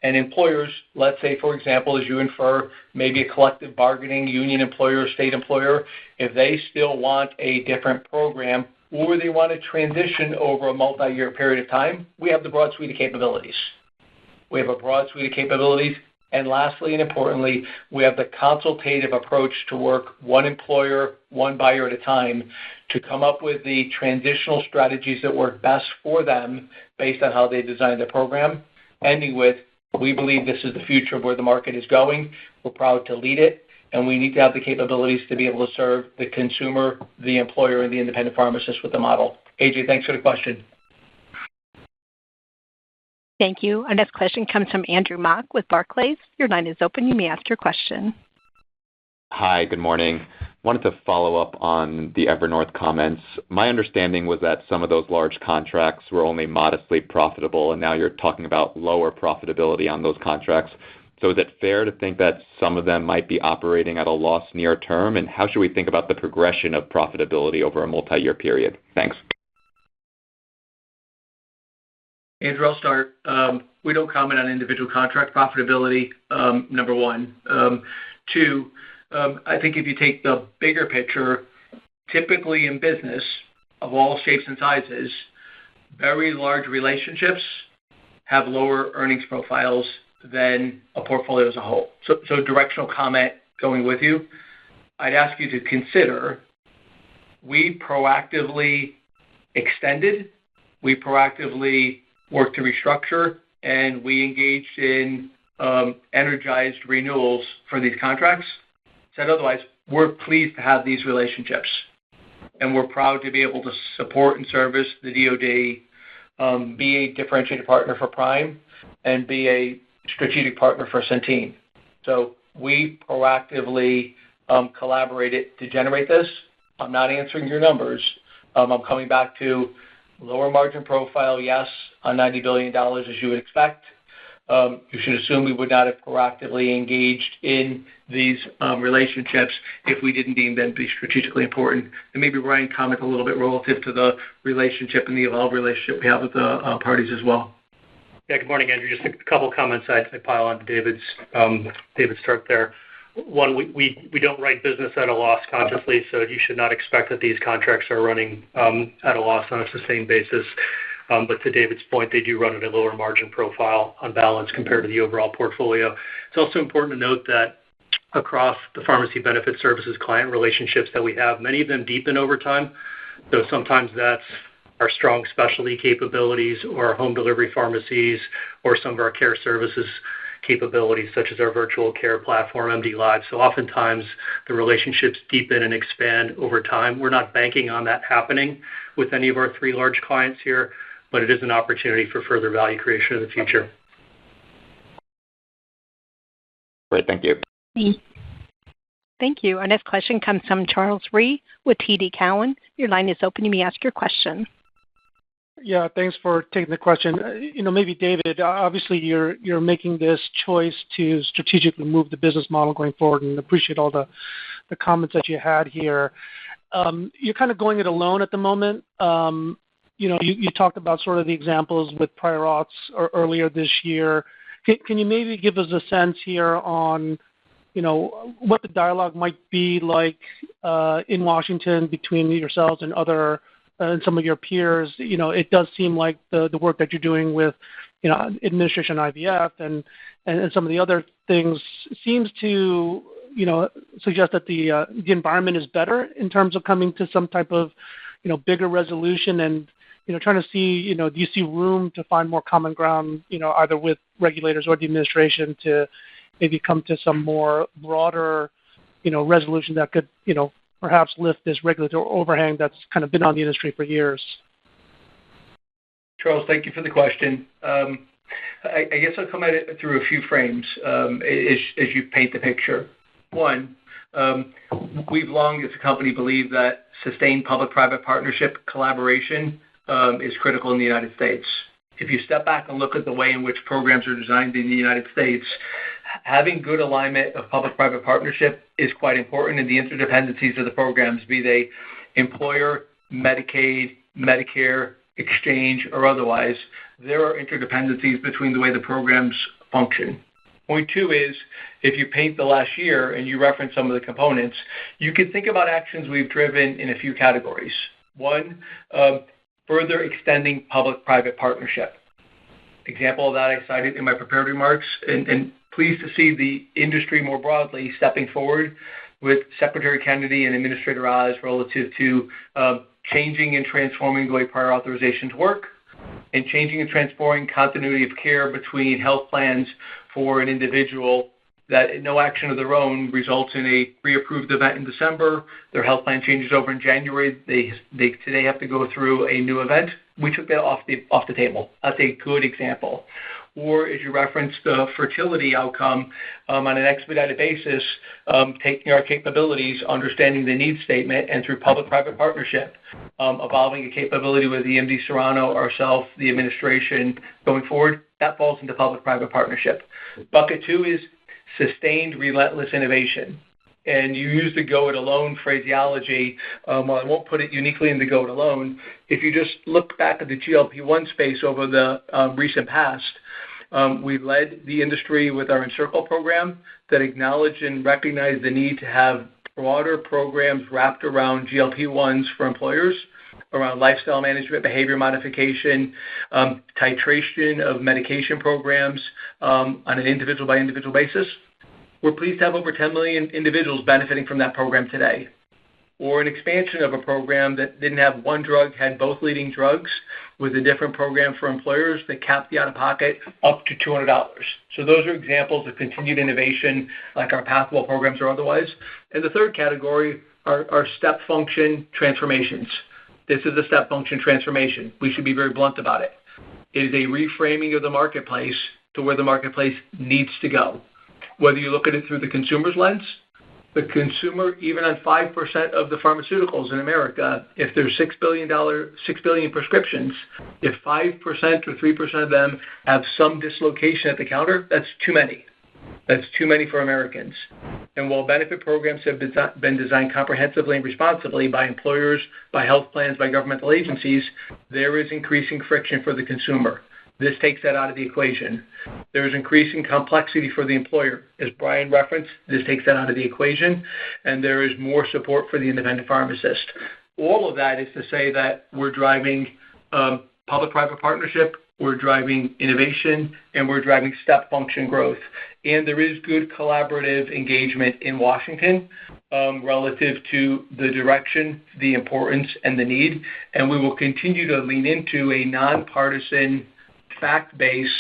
And employers, let's say, for example, as you infer, maybe a collective bargaining union employer, state employer, if they still want a different program or they want to transition over a multi-year period of time, we have the broad suite of capabilities. We have a broad suite of capabilities. And lastly and importantly, we have the consultative approach to work one employer, one buyer at a time to come up with the transitional strategies that work best for them based on how they design the program, ending with, we believe this is the future of where the market is going. We're proud to lead it, and we need to have the capabilities to be able to serve the consumer, the employer, and the independent pharmacist with the model. AJ, thanks for the question. Thank you. Our next question comes from Andrew Mok with Barclays. Your line is open. You may ask your question. Hi, good morning. Wanted to follow up on the Evernorth comments. My understanding was that some of those large contracts were only modestly profitable, and now you're talking about lower profitability on those contracts. So is it fair to think that some of them might be operating at a loss near term? And how should we think about the progression of profitability over a multi-year period? Thanks. Andrew, I'll start. We don't comment on individual contract profitability, number one. Two, I think if you take the bigger picture, typically in business of all shapes and sizes, very large relationships have lower earnings profiles than a portfolio as a whole. So directional comment going with you, I'd ask you to consider we proactively extended, we proactively worked to restructure, and we engaged in energized renewals for these contracts. Said otherwise, we're pleased to have these relationships, and we're proud to be able to support and service the DoD, be a differentiated partner for Prime, and be a strategic partner for Centene. So we proactively collaborated to generate this. I'm not answering your numbers. I'm coming back to lower margin profile, yes, on $90 billion as you would expect. you should assume we would not have proactively engaged in these relationships if we didn't deem them to be strategically important. And maybe Ryan comment a little bit relative to the relationship and the evolved relationship we have with the parties as well. Yeah, good morning, Andrew. Just a couple comments I'd pile on to David's start there. One, we don't write business at a loss consciously, so you should not expect that these contracts are running at a loss on a sustained basis. But to David's point, they do run at a lower margin profile on balance compared to the overall portfolio. It's also important to note that across the pharmacy benefit services client relationships that we have, many of them deepen over time. So sometimes that's our strong specialty capabilities or our home delivery pharmacies or some of our care services capabilities, such as our virtual care platform, MD Live. So oftentimes the relationships deepen and expand over time. We're not banking on that happening with any of our 3 large clients here, but it is an opportunity for further value creation in the future. Great, thank you. Thank you. Our next question comes from Charles Rhyee with TD Cowen. Your line is open. You may ask your question. Yeah, thanks for taking the question. Maybe David, obviously you're making this choice to strategically move the business model going forward, and appreciate all the comments that you had here. You're kind of going it alone at the moment. You talked about sort of the examples with prior auths earlier this year. Can you maybe give us a sense here on, what the dialogue might be like in Washington between yourselves and and some of your peers? It does seem like the work that you're doing with, administration IVF and some of the other things seems to, suggest that the environment is better in terms of coming to some type of, bigger resolution and, trying to see, do you see room to find more common ground, either with regulators or the administration to maybe come to some more broader, resolution that could, perhaps lift this regulatory overhang that's kind of been on the industry for years? Charles, thank you for the question. I guess I'll come at it through a few frames as you paint the picture. One, we've long as a company believed that sustained public-private partnership collaboration is critical in the United States. If you step back and look at the way in which programs are designed in the United States, having good alignment of public-private partnership is quite important, and the interdependencies of the programs, be they employer, Medicaid, Medicare, exchange, or otherwise, there are interdependencies between the way the programs function. Point 2 is, if you paint the last year and you reference some of the components, you can think about actions we've driven in a few categories. One, further extending public-private partnership. Example of that I cited in my prepared remarks, and pleased to see the industry more broadly stepping forward with Secretary Kennedy and Administrator Oz relative to changing and transforming the way prior authorizations work and changing and transforming continuity of care between health plans for an individual that no action of their own results in a pre-approved event in December. Their health plan changes over in January. They today have to go through a new event. We took that off the table. That's a good example. Or as you referenced, the fertility outcome on an expedited basis, taking our capabilities, understanding the needs statement, and through public-private partnership, evolving a capability with the MD Serrano, ourselves, the administration going forward, that falls into public-private partnership. Bucket 2 is sustained relentless innovation. And you use the go it alone phraseology. While I won't put it uniquely in the go it alone, if you just look back at the GLP-1 space over the recent past, we led the industry with our Encircle program that acknowledged and recognized the need to have broader programs wrapped around GLP-1s for employers, around lifestyle management, behavior modification, titration of medication programs on an individual-by-individual basis. We're pleased to have over 10 million individuals benefiting from that program today. Or an expansion of a program that didn't have one drug, had both leading drugs, with a different program for employers that capped the out-of-pocket up to $200. So those are examples of continued innovation, like our Pathwell programs or otherwise. And the third category are step function transformations. This is a step function transformation. We should be very blunt about it. It is a reframing of the marketplace to where the marketplace needs to go. Whether you look at it through the consumer's lens the consumer, even on 5% of the pharmaceuticals in America, if there's 6 billion prescriptions, if 5% or 3% of them have some dislocation at the counter, that's too many. That's too many for Americans. And while benefit programs have been designed comprehensively and responsibly by employers, by health plans, by governmental agencies, there is increasing friction for the consumer. This takes that out of the equation. There is increasing complexity for the employer. As Brian referenced, this takes that out of the equation, and there is more support for the independent pharmacist. All of that is to say that we're driving public-private partnership, we're driving innovation, and we're driving step function growth. And there is good collaborative engagement in Washington relative to the direction, the importance, and the need. And we will continue to lean into a nonpartisan, fact-based,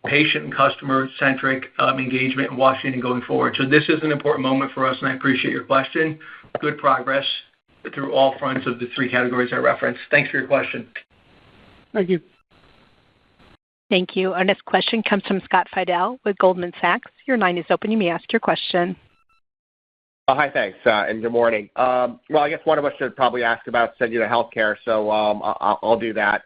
patient and customer-centric engagement in Washington going forward. So this is an important moment for us, and I appreciate your question. Good progress through all fronts of the three categories I referenced. Thanks for your question. Thank you. Thank you. Our next question comes from Scott Fidel with Goldman Sachs. Your line is open. You may ask your question. Hi, thanks, and good morning. Well, I guess one of us should probably ask about Cigna Healthcare, so I'll do that.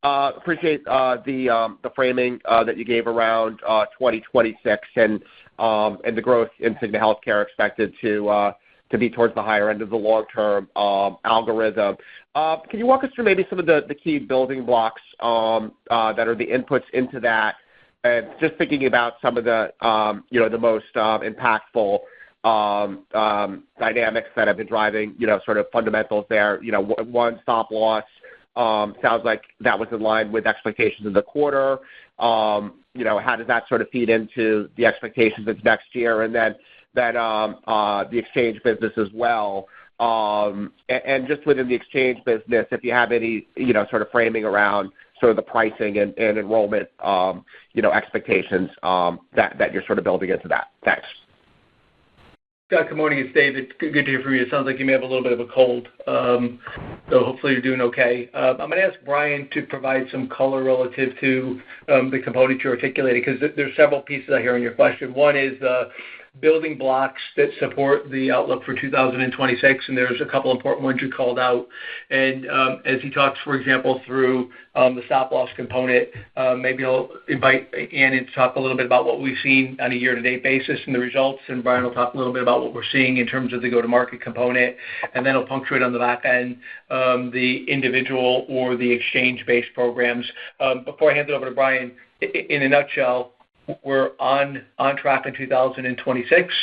Appreciate the framing that you gave around 2026 and the growth in Cigna Healthcare expected to be towards the higher end of the long-term algorithm. Can you walk us through maybe some of the key building blocks that are the inputs into that? And just thinking about some of the the most impactful dynamics that have been driving sort of fundamentals there. One, stop loss. Sounds like that was in line with expectations in the quarter. How does that sort of feed into the expectations into next year? And then the exchange business as well. And just within the exchange business, if you have any sort of framing around sort of the pricing and enrollment expectations that you're sort of building into that. Thanks. Scott, good morning. It's David. Good to hear from you. It sounds like you may have a little bit of a cold, so hopefully you're doing okay. I'm going to ask Brian to provide some color relative to the components you articulated, because there's several pieces I hear in your question. One is the building blocks that support the outlook for 2026, and there's a couple important ones you called out. And as he talks, for example, through the stop-loss component, maybe I'll invite Ann in to talk a little bit about what we've seen on a year-to-date basis and the results, and Brian will talk a little bit about what we're seeing in terms of the go-to-market component, and then I'll punctuate on the back end the individual or the exchange-based programs. Before I hand it over to Brian, in a nutshell, we're on track in 2026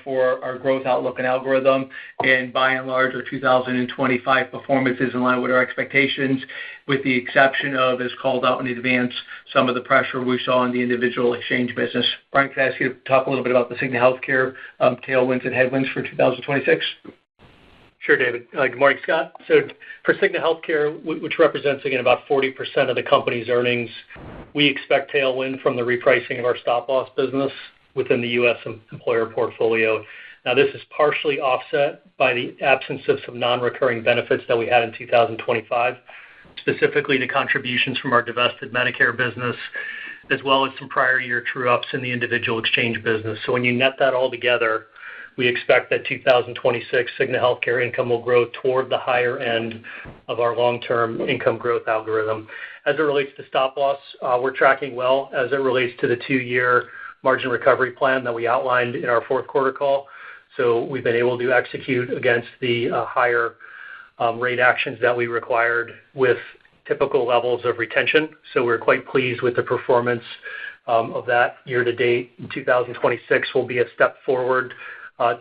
for our growth outlook and algorithm, and by and large, our 2025 performance is in line with our expectations, with the exception of, as called out in advance, some of the pressure we saw in the individual exchange business. Brian, can I ask you to talk a little bit about the Cigna Healthcare tailwinds and headwinds for 2026? Sure, David. Good morning, Scott. So for Cigna Healthcare, which represents, again, about 40% of the company's earnings, we expect tailwind from the repricing of our stop-loss business within the U.S. employer portfolio. Now, this is partially offset by the absence of some non-recurring benefits that we had in 2025, specifically the contributions from our divested Medicare business, as well as some prior year true-ups in the individual exchange business. So when you net that all together, we expect that 2026 Cigna Healthcare income will grow toward the higher end of our long-term income growth algorithm. As it relates to stop-loss, we're tracking well as it relates to the 2-year margin recovery plan that we outlined in our fourth quarter call. So we've been able to execute against the higher rate actions that we required with typical levels of retention. So we're quite pleased with the performance of that year to date. In 2026 will be a step forward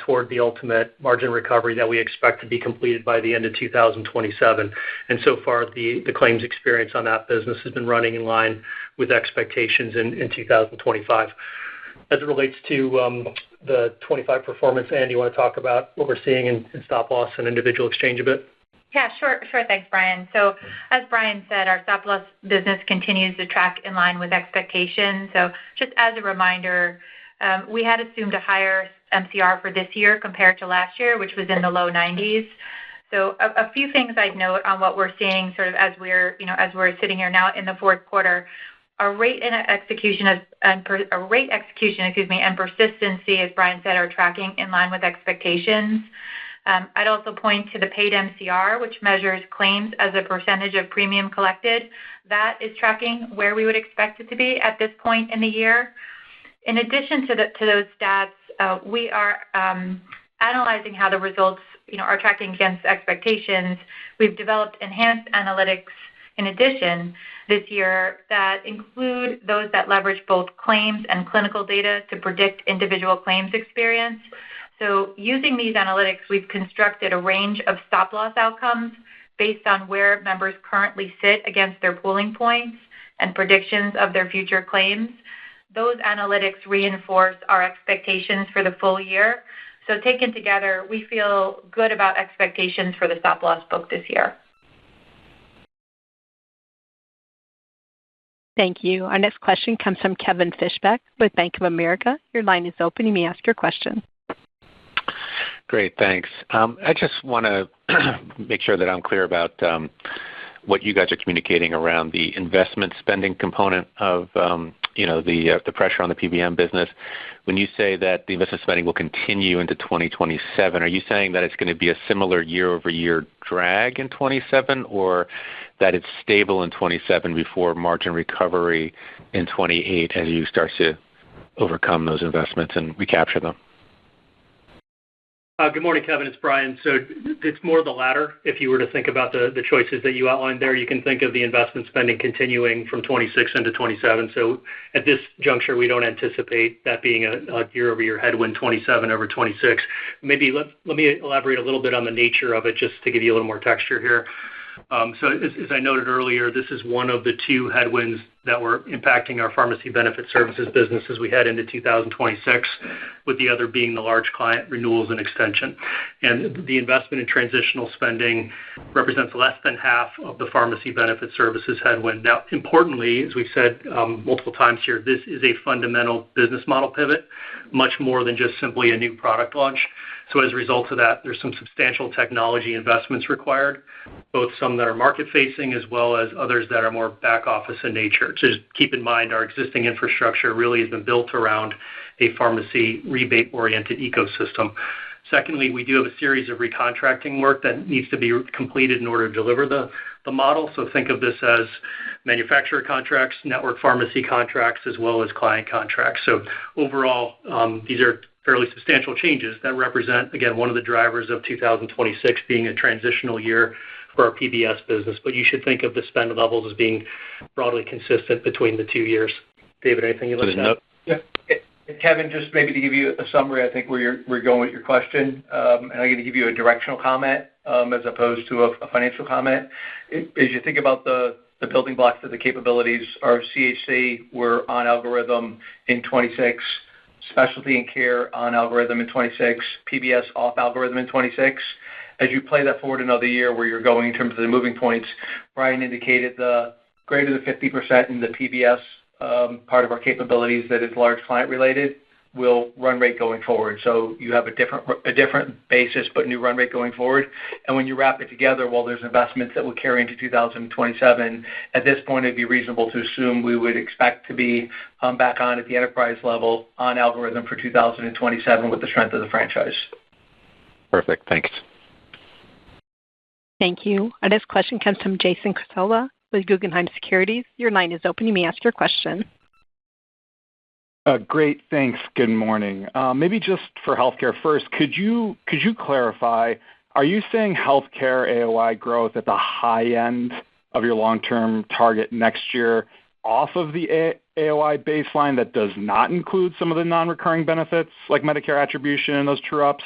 toward the ultimate margin recovery that we expect to be completed by the end of 2027. And so far, the claims experience on that business has been running in line with expectations in 2025. As it relates to the 25 performance, Ann, do you want to talk about what we're seeing in stop-loss and individual exchange a bit? Yeah, sure. Thanks, Brian. So as Brian said, our stop-loss business continues to track in line with expectations. So just as a reminder, we had assumed a higher MCR for this year compared to last year, which was in the low 90s. So a few things I'd note on what we're seeing sort of as we're sitting here now in the fourth quarter. Our rate execution and persistency, as Brian said, are tracking in line with expectations. I'd also point to the paid MCR, which measures claims as a percentage of premium collected. That is tracking where we would expect it to be at this point in the year. In addition to those stats, we are analyzing how the results are tracking against expectations. We've developed enhanced analytics in addition this year that include those that leverage both claims and clinical data to predict individual claims experience. So using these analytics, we've constructed a range of stop-loss outcomes based on where members currently sit against their pooling points and predictions of their future claims. Those analytics reinforce our expectations for the full year. So taken together, we feel good about expectations for the stop-loss book this year. Thank you. Our next question comes from Kevin Fischbeck with Bank of America. Your line is open. You may ask your question. Great, thanks. I just want to make sure that I'm clear about what you guys are communicating around the investment spending component of the pressure on the PBM business. When you say that the investment spending will continue into 2027, are you saying that it's going to be a similar year-over-year drag in 27, or that it's stable in 27 before margin recovery in 28 as you start to overcome those investments and recapture them? Good morning, Kevin. It's Brian. So it's more the latter. If you were to think about the choices that you outlined there, you can think of the investment spending continuing from 26 into 27. So at this juncture, we don't anticipate that being a year-over-year headwind 27 over 26. Maybe let me elaborate a little bit on the nature of it just to give you a little more texture here. So as I noted earlier, this is one of the two headwinds that were impacting our pharmacy benefit services business as we head into 2026, with the other being the large client renewals and extension. And the investment in transitional spending represents less than half of the pharmacy benefit services headwind. Now, importantly, as we've said multiple times here, this is a fundamental business model pivot, much more than just simply a new product launch. So as a result of that, there's some substantial technology investments required, both some that are market-facing as well as others that are more back-office in nature. So just keep in mind our existing infrastructure really has been built around a pharmacy rebate-oriented ecosystem. Secondly, we do have a series of recontracting work that needs to be completed in order to deliver the model. So think of this as manufacturer contracts, network pharmacy contracts, as well as client contracts. So overall, these are fairly substantial changes that represent, again, one of the drivers of 2026 being a transitional year for our PBS business. But you should think of the spend levels as being broadly consistent between the 2 years. David, anything you'd like to add? Yeah. Kevin, just maybe to give you a summary, I think where we're going with your question, and I'm going to give you a directional comment as opposed to a financial comment. As you think about the building blocks of the capabilities, our CHC, we're on algorithm in 26, specialty and care on algorithm in 26, PBS off algorithm in 26. As you play that forward another year where you're going in terms of the moving points, Brian indicated the greater than 50% in the PBS part of our capabilities that is large client related will run rate going forward. So you have a different basis but new run rate going forward. And when you wrap it together, while there's investments that will carry into 2027, at this point it'd be reasonable to assume we would expect to be back on at the enterprise level on algorithm for 2027 with the strength of the franchise. Perfect. Thanks. Thank you. Our next question comes from Jason Cassorla with Guggenheim Securities. Your line is open. You may ask your question. Great. Thanks. Good morning. Maybe just for healthcare first, could you clarify, are you saying healthcare AOI growth at the high end of your long-term target next year off of the AOI baseline that does not include some of the non-recurring benefits like Medicare attribution and those true-ups?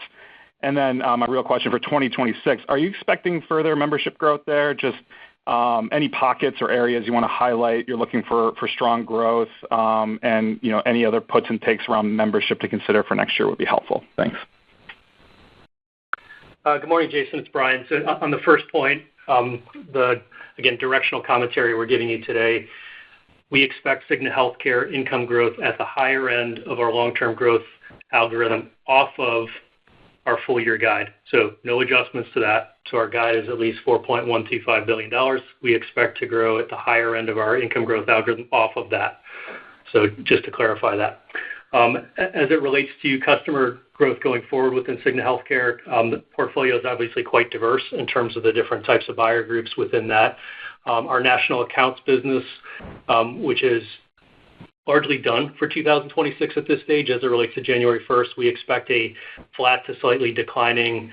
And then my real question for 2026, are you expecting further membership growth there? Just any pockets or areas you want to highlight you're looking for strong growth, and any other puts and takes around membership to consider for next year would be helpful. Thanks. Good morning, Jason. It's Brian. So on the first point, again, directional commentary we're giving you today, we expect Cigna Healthcare income growth at the higher end of our long-term growth algorithm off of our full-year guide. So no adjustments to that. So our guide is at least $4.125 billion. We expect to grow at the higher end of our income growth algorithm off of that. So just to clarify that. As it relates to customer growth going forward within Cigna Healthcare, the portfolio is obviously quite diverse in terms of the different types of buyer groups within that. Our national accounts business, which is largely done for 2026 at this stage. As it relates to January 1st, we expect a flat to slightly declining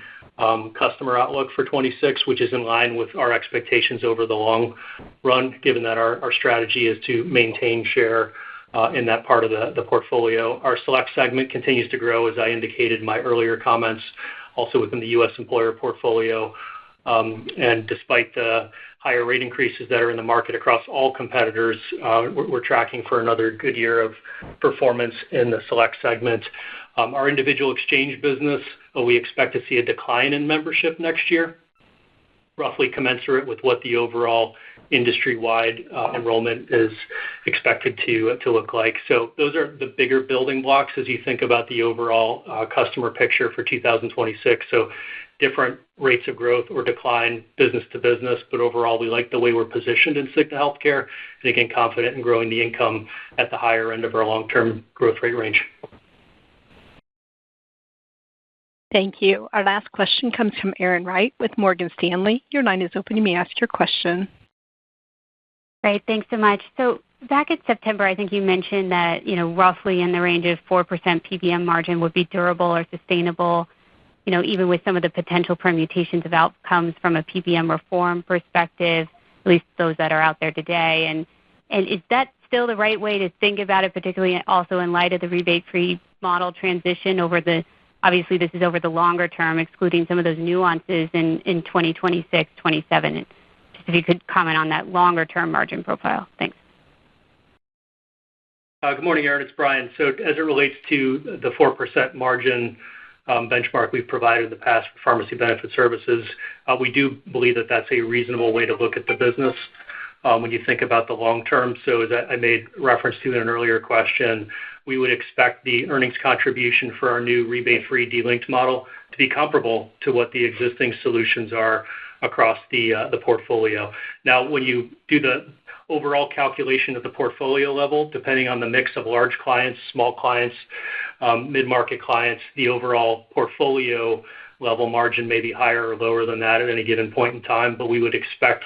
customer outlook for 26, which is in line with our expectations over the long run, given that our strategy is to maintain share in that part of the portfolio. Our select segment continues to grow, as I indicated in my earlier comments, also within the U.S. employer portfolio. And despite the higher rate increases that are in the market across all competitors, we're tracking for another good year of performance in the select segment. Our individual exchange business, we expect to see a decline in membership next year, roughly commensurate with what the overall industry-wide enrollment is expected to look like. So those are the bigger building blocks as you think about the overall customer picture for 2026. So different rates of growth or decline business to business, but overall we like the way we're positioned in Cigna Healthcare, and again, confident in growing the income at the higher end of our long-term growth rate range. Thank you. Our last question comes from Erin Wright with Morgan Stanley. Your line is open. You may ask your question. Great. Thanks so much. So back in September, I think you mentioned that, roughly in the range of 4% PBM margin would be durable or sustainable, even with some of the potential permutations of outcomes from a PBM reform perspective, at least those that are out there today. And is that still the right way to think about it, particularly also in light of the rebate-free model transition obviously this is over the longer term, excluding some of those nuances in 2026, 27. Just if you could comment on that longer-term margin profile. Thanks. Good morning, Erin. It's Brian. So as it relates to the 4% margin benchmark we've provided in the past for pharmacy benefit services, we do believe that that's a reasonable way to look at the business when you think about the long term. So as I made reference to in an earlier question, we would expect the earnings contribution for our new rebate-free delinked model to be comparable to what the existing solutions are across the portfolio. Now, when you do the overall calculation at the portfolio level, depending on the mix of large clients, small clients, mid-market clients, the overall portfolio level margin may be higher or lower than that at any given point in time, but we would expect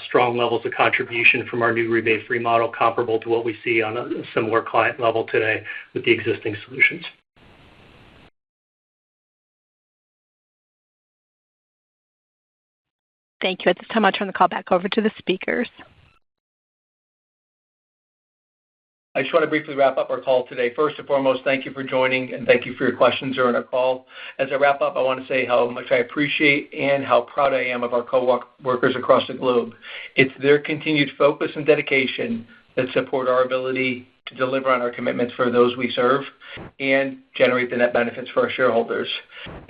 strong levels of contribution from our new rebate-free model comparable to what we see on a similar client level today with the existing solutions. Thank you. At this time, I'll turn the call back over to the speakers. I just want to briefly wrap up our call today. First and foremost, thank you for joining, and thank you for your questions during our call. As I wrap up, I want to say how much I appreciate and how proud I am of our co-workers across the globe. It's their continued focus and dedication that support our ability to deliver on our commitments for those we serve and generate the net benefits for our shareholders.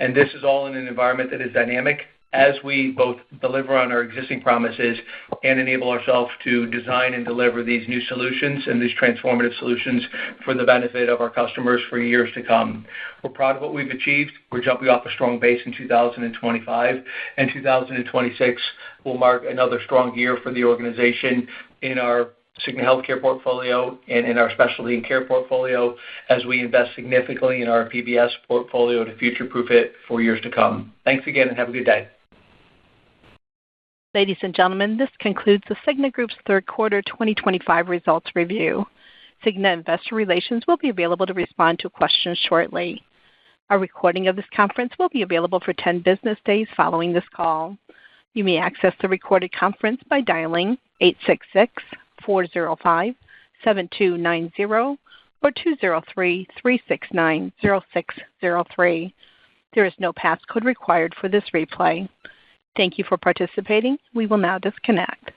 And this is all in an environment that is dynamic, as we both deliver on our existing promises and enable ourselves to design and deliver these new solutions and these transformative solutions for the benefit of our customers for years to come. We're proud of what we've achieved. We're jumping off a strong base in 2025, and 2026 will mark another strong year for the organization in our Cigna Healthcare portfolio and in our specialty and care portfolio as we invest significantly in our PBS portfolio to future-proof it for years to come. Thanks again, and have a good day. Ladies and gentlemen, this concludes the Cigna Group's third quarter 2025 results review. Cigna Investor Relations will be available to respond to questions shortly. A recording of this conference will be available for 10 business days following this call. You may access the recorded conference by dialing 866-405-7290 or 203-369-0603. There is no passcode required for this replay. Thank you for participating. We will now disconnect.